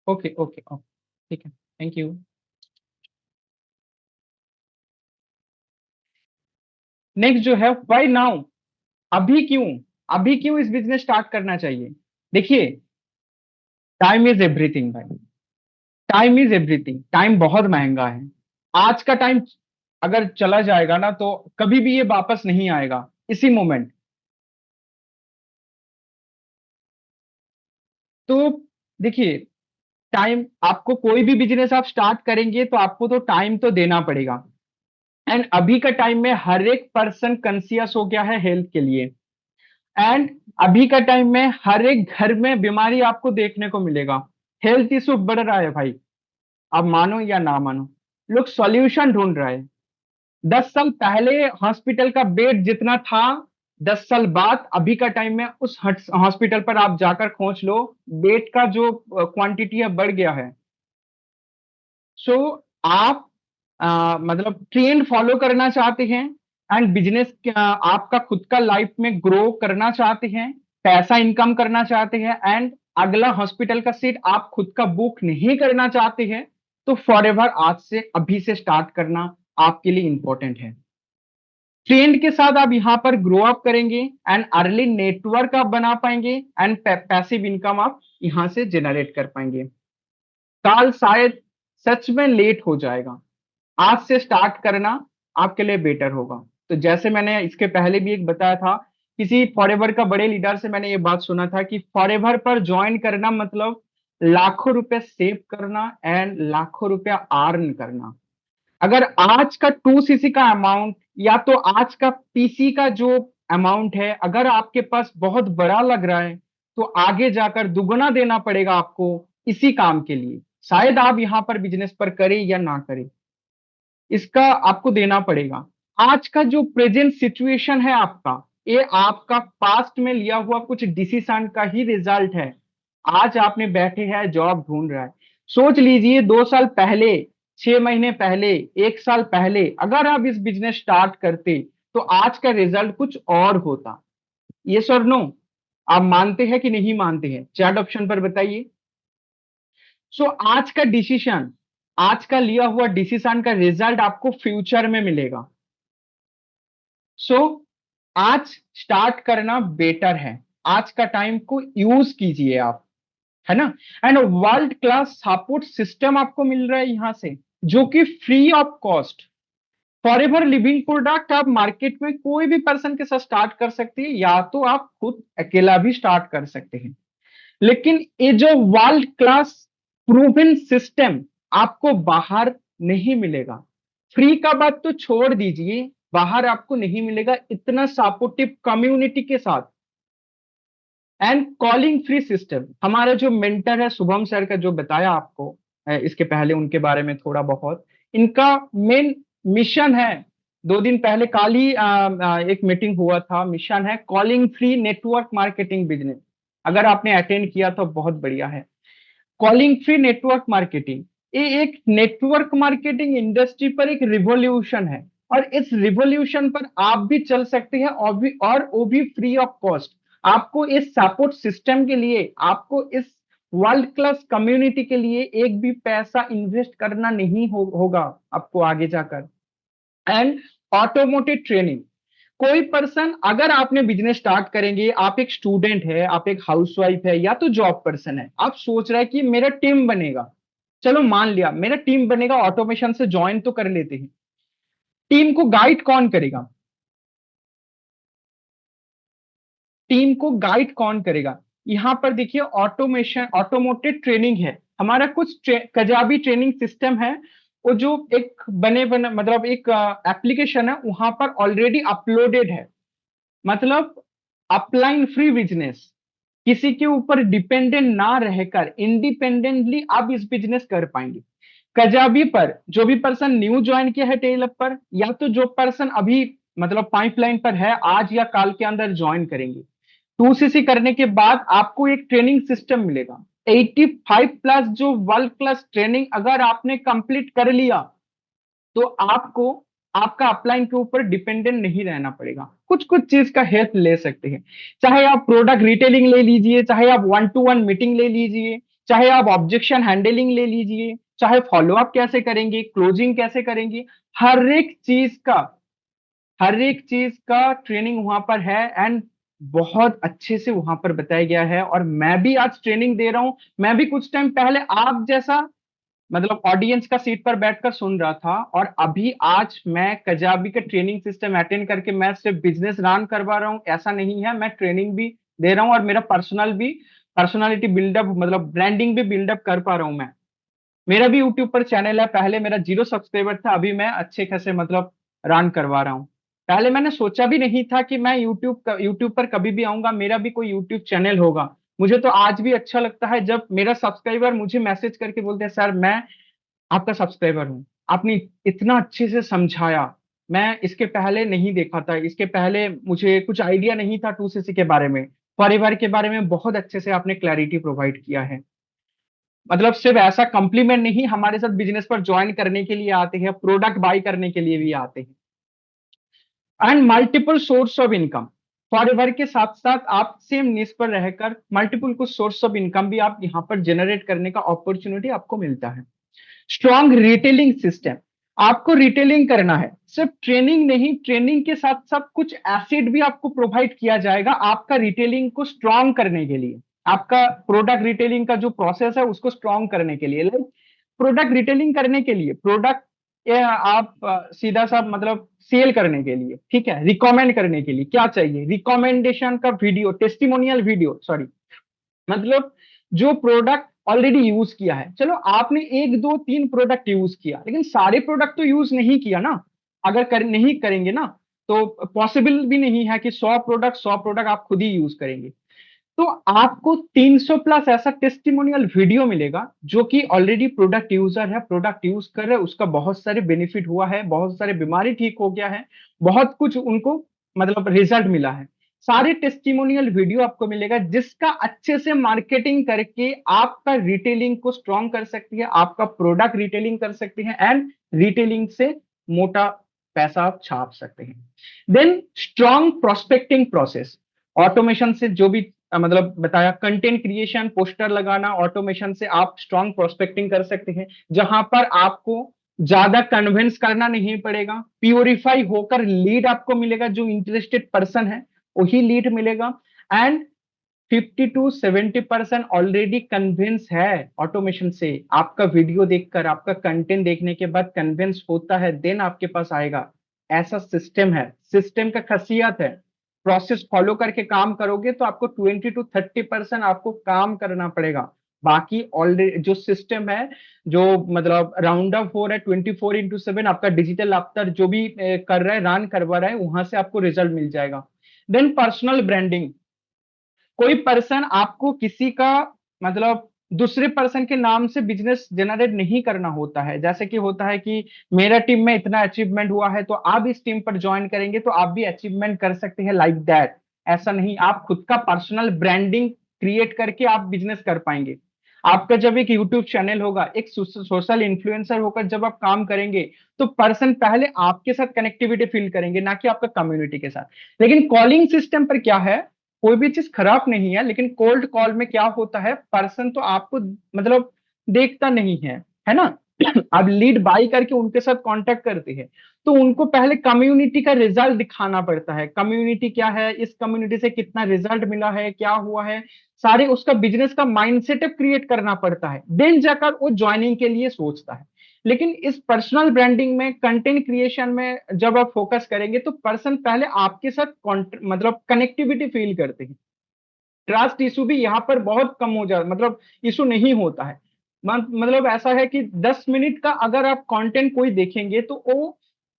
Okay okay okay, ठीक है, थैंक यू। नेक्स्ट जो है, व्हाई नाउ? अभी क्यों? अभी क्यों इस बिजनेस स्टार्ट करना चाहिए? देखिए, टाइम इज एवरीथिंग भाई। Time is everything. टाइम बहुत महंगा है। आज का टाइम अगर चला जाएगा ना तो कभी भी ये वापस नहीं आएगा। इसी मोमेंट तो देखिए, टाइम, आपको कोई भी बिजनेस आप स्टार्ट करेंगे तो आपको तो टाइम तो देना पड़ेगा। एंड अभी का टाइम में हर एक पर्सन कॉन्शियस हो गया है हेल्थ के लिए। एंड अभी का टाइम में हर एक घर में बीमारी आपको देखने को मिलेगा। हेल्थ इशू बढ़ रहा है भाई, आप मानो या ना मानो, लोग सॉल्यूशन ढूंढ रहे हैं। 10 साल पहले हॉस्पिटल का बेड जितना था, 10 साल बाद अभी का टाइम में उस हॉस्पिटल पर आप जाकर खोज लो, बेड का जो क्वांटिटी है बढ़ गया है। सो आप मतलब ट्रेंड फॉलो करना चाहते हैं एंड बिजनेस आपका खुद का लाइफ में ग्रो करना चाहते हैं, पैसा इनकम करना चाहते हैं, एंड अगला हॉस्पिटल का सीट आप खुद का बुक नहीं करना चाहते हैं, तो फॉर एवर आज से अभी से स्टार्ट करना आपके लिए इंपॉर्टेंट है। ट्रेंड के साथ आप यहाँ पर ग्रो अप करेंगे एंड अर्ली नेटवर्क आप बना पाएंगे एंड पैसिव इनकम आप यहाँ से जनरेट कर पाएंगे। काल शायद सच में लेट हो जाएगा, आज से स्टार्ट करना आपके लिए बेटर होगा। तो जैसे मैंने इसके पहले भी एक बताया था, किसी फॉरएवर का बड़े लीडर से मैंने ये बात सुना था कि फॉरएवर पर ज्वाइन करना मतलब लाखों रुपए सेव करना एंड लाखों रुपया अर्न करना। अगर आज का 2 सीसी का अमाउंट या तो आज का पीसी का जो अमाउंट है अगर आपके पास बहुत बड़ा लग रहा है, तो आगे जाकर दुगना देना पड़ेगा आपको इसी काम के लिए। शायद आप यहाँ पर बिजनेस पर करें या ना करें, इसका आपको देना पड़ेगा। आज का जो प्रेजेंट सिचुएशन है आपका, ये आपका पास्ट में लिया हुआ कुछ डिसीजन का ही रिजल्ट है। आज आपने बैठे हैं जॉब ढूंढ रहा है, सोच लीजिए 2 साल पहले, 6 महीने पहले, 1 साल पहले अगर आप इस बिजनेस स्टार्ट करते तो आज का रिजल्ट कुछ और होता। ये सर नो? आप मानते हैं कि नहीं मानते हैं? चैट ऑप्शन पर बताइए। सो आज का डिसीजन, आज का लिया हुआ डिसीजन का रिजल्ट आपको फ्यूचर में मिलेगा। सो आज स्टार्ट करना बेटर है। आज का टाइम को यूज कीजिए आप, है ना। And world class support system आपको मिल रहा है यहां से, जो कि free of cost. Forever Living product आप मार्केट में कोई भी पर्सन के साथ स्टार्ट कर सकते हैं, या तो आप खुद अकेला भी स्टार्ट कर सकते हैं। लेकिन ये जो वर्ल्ड क्लास प्रूवन सिस्टम आपको बाहर नहीं मिलेगा। फ्री का बात तो छोड़ दीजिए, बाहर आपको नहीं मिलेगा इतना सपोर्टिव कम्युनिटी के साथ। एंड कॉलिंग फ्री सिस्टम, हमारा जो मेंटर है शुभम सर का जो बताया आपको, इसके पहले उनके बारे में थोड़ा बहुत, इनका मेन मिशन है। 2 दिन पहले कल ही एक मीटिंग हुआ था, मिशन है calling free network marketing business. अगर आपने अटेंड किया तो बहुत बढ़िया है। कॉलिंग फ्री नेटवर्क मार्केटिंग, ये एक नेटवर्क मार्केटिंग इंडस्ट्री पर एक रिवॉल्यूशन है, और इस रिवॉल्यूशन पर आप भी चल सकते हैं, और वो भी फ्री ऑफ कॉस्ट। आपको इस सपोर्ट सिस्टम के लिए, आपको इस वर्ल्ड क्लास कम्युनिटी के लिए एक भी पैसा इन्वेस्ट करना नहीं होगा आपको आगे जाकर। एंड ऑटोमोटिव ट्रेनिंग, कोई पर्सन, अगर आपने बिजनेस स्टार्ट करेंगे, आप एक स्टूडेंट है, आप एक हाउसवाइफ है, या तो जॉब पर्सन है, आप सोच रहे हैं कि मेरा टीम बनेगा। चलो मान लिया मेरा टीम बनेगा, ऑटोमेशन से ज्वाइन तो कर लेते हैं। टीम को गाइड कौन करेगा? टीम को गाइड कौन करेगा? यहां पर देखिए ऑटोमेशन, ऑटोमोटिव ट्रेनिंग है हमारा, कुछ कजाबी ट्रेनिंग सिस्टम है। वो जो एक बने मतलब एक एप्लीकेशन है, वहां पर ऑलरेडी अपलोडेड है। मतलब अपलाइन फ्री बिजनेस, किसी के ऊपर डिपेंडेंट ना रहकर इंडिपेंडेंटली आप इस बिजनेस कर पाएंगे। कजाबी पर जो भी पर्सन न्यू ज्वाइन किया है टेलअप पर, या तो जो पर्सन अभी मतलब पाइपलाइन पर है, आज या काल के अंदर ज्वाइन करेंगे, 2cc करने के बाद आपको एक ट्रेनिंग सिस्टम मिलेगा। 85+ जो वर्ल्ड क्लास ट्रेनिंग अगर आपने कंप्लीट कर लिया, तो आपको आपका अपलाइन के ऊपर डिपेंडेंट नहीं रहना पड़ेगा। कुछ कुछ चीज का हेल्प ले सकते हैं, चाहे आप प्रोडक्ट रिटेलिंग ले लीजिए, चाहे आप 1-to-1 मीटिंग ले लीजिए, चाहे आप ऑब्जेक्शन हैंडलिंग ले लीजिए, चाहे फॉलोअप कैसे करेंगे, क्लोजिंग कैसे करेंगे, हर एक चीज का हर एक चीज का ट्रेनिंग वहां पर है। एंड बहुत अच्छे से वहां पर बताया गया है, और मैं भी आज ट्रेनिंग दे रहा हूं। मैं भी कुछ टाइम पहले आप जैसा मतलब ऑडियंस का सीट पर बैठकर सुन रहा था, और अभी आज मैं कजाबी का ट्रेनिंग सिस्टम अटेंड करके मैं सिर्फ बिजनेस रन करवा रहा हूँ ऐसा नहीं है, मैं ट्रेनिंग भी दे रहा हूँ, और मेरा पर्सनालिटी बिल्डअप मतलब ब्रांडिंग भी बिल्डअप कर पा रहा हूँ मैं। मेरा भी यूट्यूब पर चैनल है, पहले मेरा 0 सब्सक्राइबर था, अभी मैं अच्छे खासे मतलब रन करवा रहा हूँ। पहले मैंने सोचा भी नहीं था कि मैं यूट्यूब पर कभी भी आऊंगा, मेरा भी कोई यूट्यूब चैनल होगा। मुझे तो आज भी अच्छा लगता है जब मेरा सब्सक्राइबर मुझे मैसेज करके बोलते हैं, सर मैं आपका सब्सक्राइबर हूँ, आपने इतना अच्छे से समझाया, मैं इसके पहले नहीं देखा था, इसके पहले मुझे कुछ आइडिया नहीं था 2cc के बारे में, परिवार के बारे में बहुत अच्छे से आपने क्लैरिटी प्रोवाइड किया है। मतलब सिर्फ ऐसा कॉम्प्लीमेंट नहीं, हमारे साथ बिजनेस पर ज्वाइन करने के लिए आते हैं, प्रोडक्ट बाय करने के लिए भी आते हैं। And multiple source of income, forever के साथ साथ आप सेम निश पर रहकर मल्टीपल कुछ सोर्स ऑफ इनकम भी आप यहाँ पर जनरेट करने का अपॉर्चुनिटी आपको मिलता है। स्ट्रॉन्ग रिटेलिंग सिस्टम, आपको रिटेलिंग करना है, सिर्फ ट्रेनिंग नहीं, ट्रेनिंग के साथ साथ कुछ एसेट भी आपको प्रोवाइड किया जाएगा आपका रिटेलिंग को स्ट्रॉन्ग करने के लिए। आपका प्रोडक्ट रिटेलिंग का जो प्रोसेस है उसको स्ट्रॉन्ग करने के लिए, लाइक प्रोडक्ट रिटेलिंग करने के लिए, प्रोडक्ट आप सीधा सा मतलब सेल करने के लिए, ठीक है, रिकमेंड करने के लिए क्या चाहिए, रिकमेंडेशन का वीडियो, टेस्टिमोनियल वीडियो, सॉरी, मतलब जो प्रोडक्ट ऑलरेडी यूज किया है। चलो आपने 1 2 3 प्रोडक्ट यूज किया, लेकिन सारे प्रोडक्ट तो यूज नहीं किया ना। अगर नहीं करेंगे ना, तो पॉसिबल भी नहीं है कि 100 प्रोडक्ट आप खुद ही यूज करेंगे। तो आपको 300+ ऐसा टेस्टिमोनियल वीडियो मिलेगा, जो कि ऑलरेडी प्रोडक्ट यूजर है, प्रोडक्ट यूज कर रहे हैं, उसका बहुत सारे बेनिफिट हुआ है, बहुत सारे बीमारी ठीक हो गया है, बहुत कुछ उनको मतलब रिजल्ट मिला है। सारे टेस्टिमोनियल वीडियो आपको मिलेगा, जिसका अच्छे से मार्केटिंग करके आपका रिटेलिंग को स्ट्रॉन्ग कर सकती है, आपका प्रोडक्ट रिटेलिंग कर सकती है, एंड रिटेलिंग से मोटा पैसा आप छाप सकते हैं। Then strong prospecting process, automation से जो भी मतलब बताया, कंटेंट क्रिएशन, पोस्टर लगाना, ऑटोमेशन से आप स्ट्रॉन्ग प्रोस्पेक्टिंग कर सकते हैं, जहां पर आपको ज्यादा कन्विंस करना नहीं पड़ेगा, प्योरीफाई होकर लीड आपको मिलेगा, जो इंटरेस्टेड पर्सन है वही लीड मिलेगा। एंड 50 to 70% ऑलरेडी कन्विंस है ऑटोमेशन से। आपका वीडियो देखकर, आपका कंटेंट देखने के बाद कन्विंस होता है, देन आपके पास आएगा। ऐसा सिस्टम है, सिस्टम का खासियत है। प्रोसेस फॉलो करके काम करोगे तो आपको 20 to 30% आपको काम करना पड़ेगा। बाकी ऑलरेडी जो सिस्टम है, जो मतलब राउंड अप हो रहा है 24/7, आपका डिजिटल अफ्तर जो भी कर रहा है, रन करवा रहा है, वहां से आपको रिजल्ट मिल जाएगा। Then personal branding. कोई पर्सन आपको किसी का मतलब दूसरे पर्सन के नाम से बिजनेस जनरेट नहीं करना होता है। जैसे कि होता है कि मेरा टीम में इतना अचीवमेंट हुआ है तो आप इस टीम पर ज्वाइन करेंगे तो आप भी अचीवमेंट कर सकते हैं, लाइक दैट। ऐसा नहीं, आप खुद का पर्सनल ब्रांडिंग क्रिएट करके आप बिजनेस कर पाएंगे। आपका जब एक यूट्यूब चैनल होगा, एक सोशल इन्फ्लुएंसर होकर जब आप काम करेंगे, तो पर्सन पहले आपके साथ कनेक्टिविटी फील करेंगे, ना कि आपका कम्युनिटी के साथ। लेकिन कॉलिंग सिस्टम पर क्या है, कोई भी चीज खराब नहीं है, लेकिन कोल्ड कॉल में क्या होता है, पर्सन तो आपको मतलब देखता नहीं है ना। आप लीड बाई करके उनके साथ कांटेक्ट करते हैं, तो उनको पहले कम्युनिटी का रिजल्ट दिखाना पड़ता है। कम्युनिटी क्या है, इस कम्युनिटी से कितना रिजल्ट मिला है, क्या हुआ है, सारे उसका बिजनेस का माइंड सेटअप क्रिएट करना पड़ता है, देन जाकर वो ज्वाइनिंग के लिए सोचता है। लेकिन इस पर्सनल ब्रांडिंग में, कंटेंट क्रिएशन में जब आप फोकस करेंगे तो पर्सन पहले आपके साथ मतलब कनेक्टिविटी फील करते हैं। ट्रस्ट इशू भी यहाँ पर बहुत कम हो जाता, मतलब इशू नहीं होता है। मतलब ऐसा है कि 10 मिनट का अगर आप कंटेंट कोई देखेंगे तो वो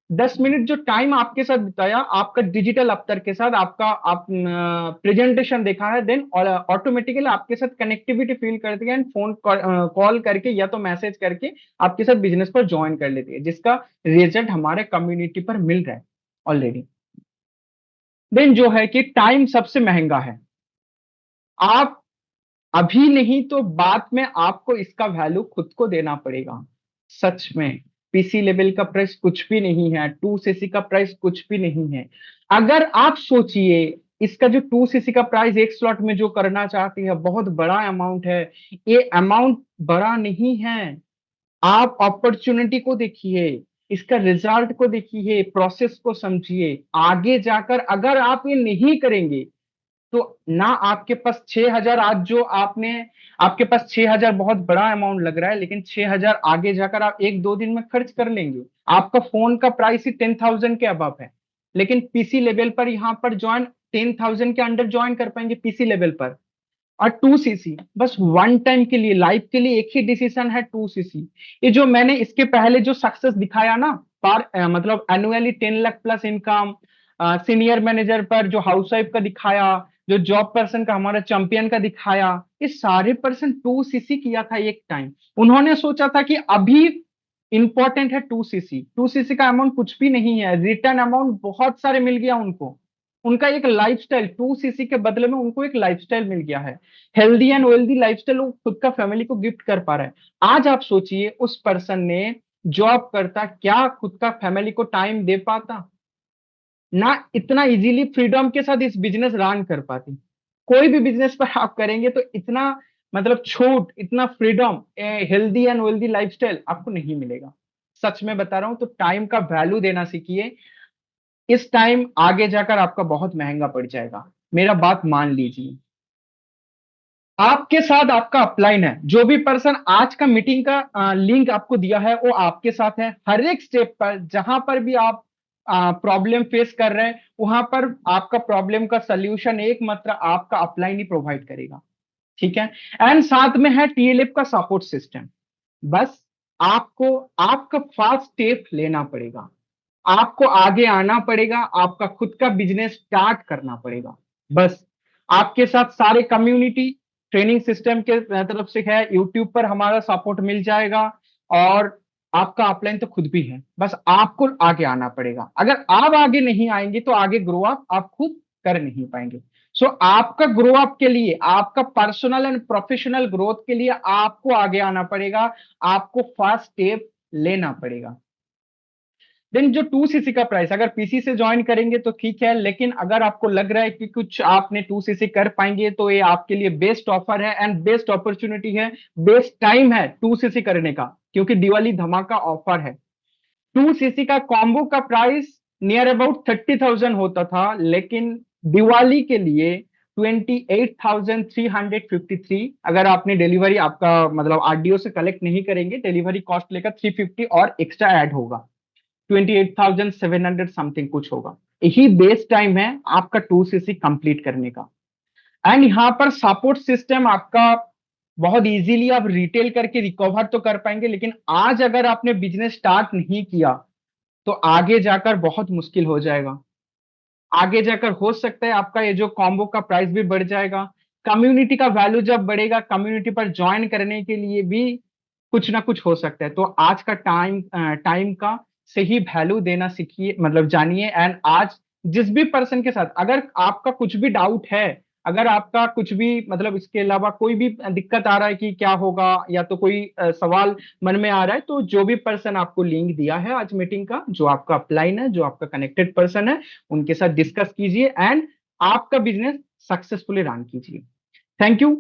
10 मिनट जो टाइम आपके साथ बिताया, आपका डिजिटल अफ्तर के साथ, आपका आप प्रेजेंटेशन देखा है, देन ऑटोमेटिकली आपके साथ कनेक्टिविटी फील करती है एंड फोन कॉल करके या तो मैसेज करके आपके साथ बिजनेस पर ज्वाइन कर लेती है, जिसका रिजल्ट हमारे कम्युनिटी पर मिल रहा है ऑलरेडी। देन जो है कि टाइम सबसे महंगा है। आप अभी नहीं तो बाद में आपको इसका वैल्यू खुद को देना पड़ेगा। सच में पीसी लेवल का प्राइस कुछ भी नहीं है, 2 सीसी का प्राइस कुछ भी नहीं है। अगर आप सोचिए, इसका जो 2 सीसी का प्राइस एक स्लॉट में जो करना चाहते हैं, बहुत बड़ा अमाउंट है। ये अमाउंट बड़ा नहीं है। आप अपॉर्चुनिटी को देखिए, इसका रिजल्ट को देखिए, प्रोसेस को समझिए। आगे जाकर अगर आप ये नहीं करेंगे तो ना आपके पास 6,000 आज जो आपने, आपके पास 6,000 बहुत बड़ा अमाउंट लग रहा है, लेकिन 6,000 आगे जाकर आप 1-2 दिन में खर्च कर लेंगे। आपका फोन का प्राइस ही 10,000 के अबव है, लेकिन पीसी लेवल पर यहाँ पर ज्वाइन 10,000 के अंडर ज्वाइन कर पाएंगे पीसी लेवल पर। और 2 सीसी बस वन टाइम के लिए, लाइफ के लिए एक ही डिसीजन है, 2 सीसी। ये जो मैंने इसके पहले जो सक्सेस दिखाया ना, मतलब annually 10 lakh plus income, senior manager पर जो हाउस वाइफ का दिखाया, जो जॉब पर्सन का, हमारा चैंपियन का दिखाया, ये सारे पर्सन 2 सीसी किया था एक टाइम। उन्होंने सोचा था कि अभी इंपॉर्टेंट है 2 सीसी। 2 सीसी का अमाउंट कुछ भी नहीं है, रिटर्न अमाउंट बहुत सारे मिल गया उनको। उनका एक लाइफस्टाइल 2 सीसी के बदले में उनको एक लाइफस्टाइल मिल गया है, हेल्दी एंड वेल्दी लाइफस्टाइल, वो खुद का फैमिली को गिफ्ट कर पा रहा है। आज आप सोचिए, उस पर्सन ने जॉब करता, क्या खुद का फैमिली को टाइम दे पाता, ना इतना इजीली फ्रीडम के साथ इस बिजनेस रन कर पाती। कोई भी बिजनेस पर आप करेंगे तो इतना मतलब छूट, इतना freedom, healthy and wealthy lifestyle आपको नहीं मिलेगा। सच में बता रहा हूं, तो टाइम का वैल्यू देना सीखिए। इस टाइम आगे जाकर आपका बहुत महंगा पड़ जाएगा, मेरा बात मान लीजिए। आपके साथ आपका अपलाइन है, जो भी पर्सन आज का मीटिंग का लिंक आपको दिया है वो आपके साथ है। हर एक स्टेप पर जहां पर भी आप प्रॉब्लम फेस कर रहे हैं, वहां पर आपका प्रॉब्लम का सल्यूशन एकमात्र आपका अपलाइन ही प्रोवाइड करेगा। ठीक है। एंड साथ में है टीएलएफ का सपोर्ट सिस्टम। बस आपको आपका फर्स्ट स्टेप लेना पड़ेगा, आपको आगे आना पड़ेगा, आपका खुद का बिजनेस स्टार्ट करना पड़ेगा। बस आपके साथ सारे कम्युनिटी ट्रेनिंग सिस्टम के तरफ से है, यूट्यूब पर हमारा सपोर्ट मिल जाएगा। और आपका अपलाइन तो खुद भी है, बस आपको आगे आना पड़ेगा। अगर आप आगे नहीं आएंगे तो आगे ग्रो अप आप खुद कर नहीं पाएंगे। सो आपका ग्रो अप के लिए, आपका पर्सनल एंड प्रोफेशनल ग्रोथ के लिए आपको आगे आना पड़ेगा, आपको फर्स्ट स्टेप लेना पड़ेगा। देन जो 2cc का प्राइस, अगर पीसी से ज्वाइन करेंगे तो ठीक है, लेकिन अगर आपको लग रहा है कि कुछ आपने 2cc कर पाएंगे तो ये आपके लिए बेस्ट ऑफर है एंड बेस्ट अपॉर्चुनिटी है, बेस्ट टाइम है 2cc करने का, क्योंकि दिवाली धमाका ऑफर है। 2cc का कॉम्बो का प्राइस नियर अबाउट 30,000 होता था, लेकिन दिवाली के लिए 28,353, अगर आपने डिलीवरी आपका मतलब आरडीओ से कलेक्ट नहीं करेंगे, डिलीवरी कॉस्ट लेकर 350 और एक्स्ट्रा ऐड होगा, 28,700 समथिंग कुछ होगा। यही बेस्ट टाइम है आपका 2cc कंप्लीट करने का। एंड यहाँ पर सपोर्ट सिस्टम आपका बहुत इजीली आप रिटेल करके रिकवर तो कर पाएंगे, लेकिन आज अगर आपने बिजनेस स्टार्ट नहीं किया तो आगे जाकर बहुत मुश्किल हो जाएगा। आगे जाकर हो सकता है आपका ये जो कॉम्बो का प्राइस भी बढ़ जाएगा। कम्युनिटी का वैल्यू जब बढ़ेगा, कम्युनिटी पर ज्वाइन करने के लिए भी कुछ ना कुछ हो सकता है। तो आज का टाइम का सही वैल्यू देना सीखिए, मतलब जानिए। एंड आज जिस भी पर्सन के साथ अगर आपका कुछ भी डाउट है, अगर आपका कुछ भी मतलब इसके अलावा कोई भी दिक्कत आ रहा है कि क्या होगा, या तो कोई सवाल मन में आ रहा है, तो जो भी पर्सन आपको लिंक दिया है आज मीटिंग का, जो आपका अपलाइन है, जो आपका कनेक्टेड पर्सन है, उनके साथ डिस्कस कीजिए एंड आपका बिजनेस सक्सेसफुली रन कीजिए। Thank you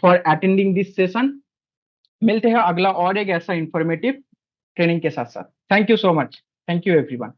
for attending this session. मिलते हैं अगला और एक ऐसा इंफॉर्मेटिव ट्रेनिंग के साथ साथ। Thank you so much. Thank you everyone.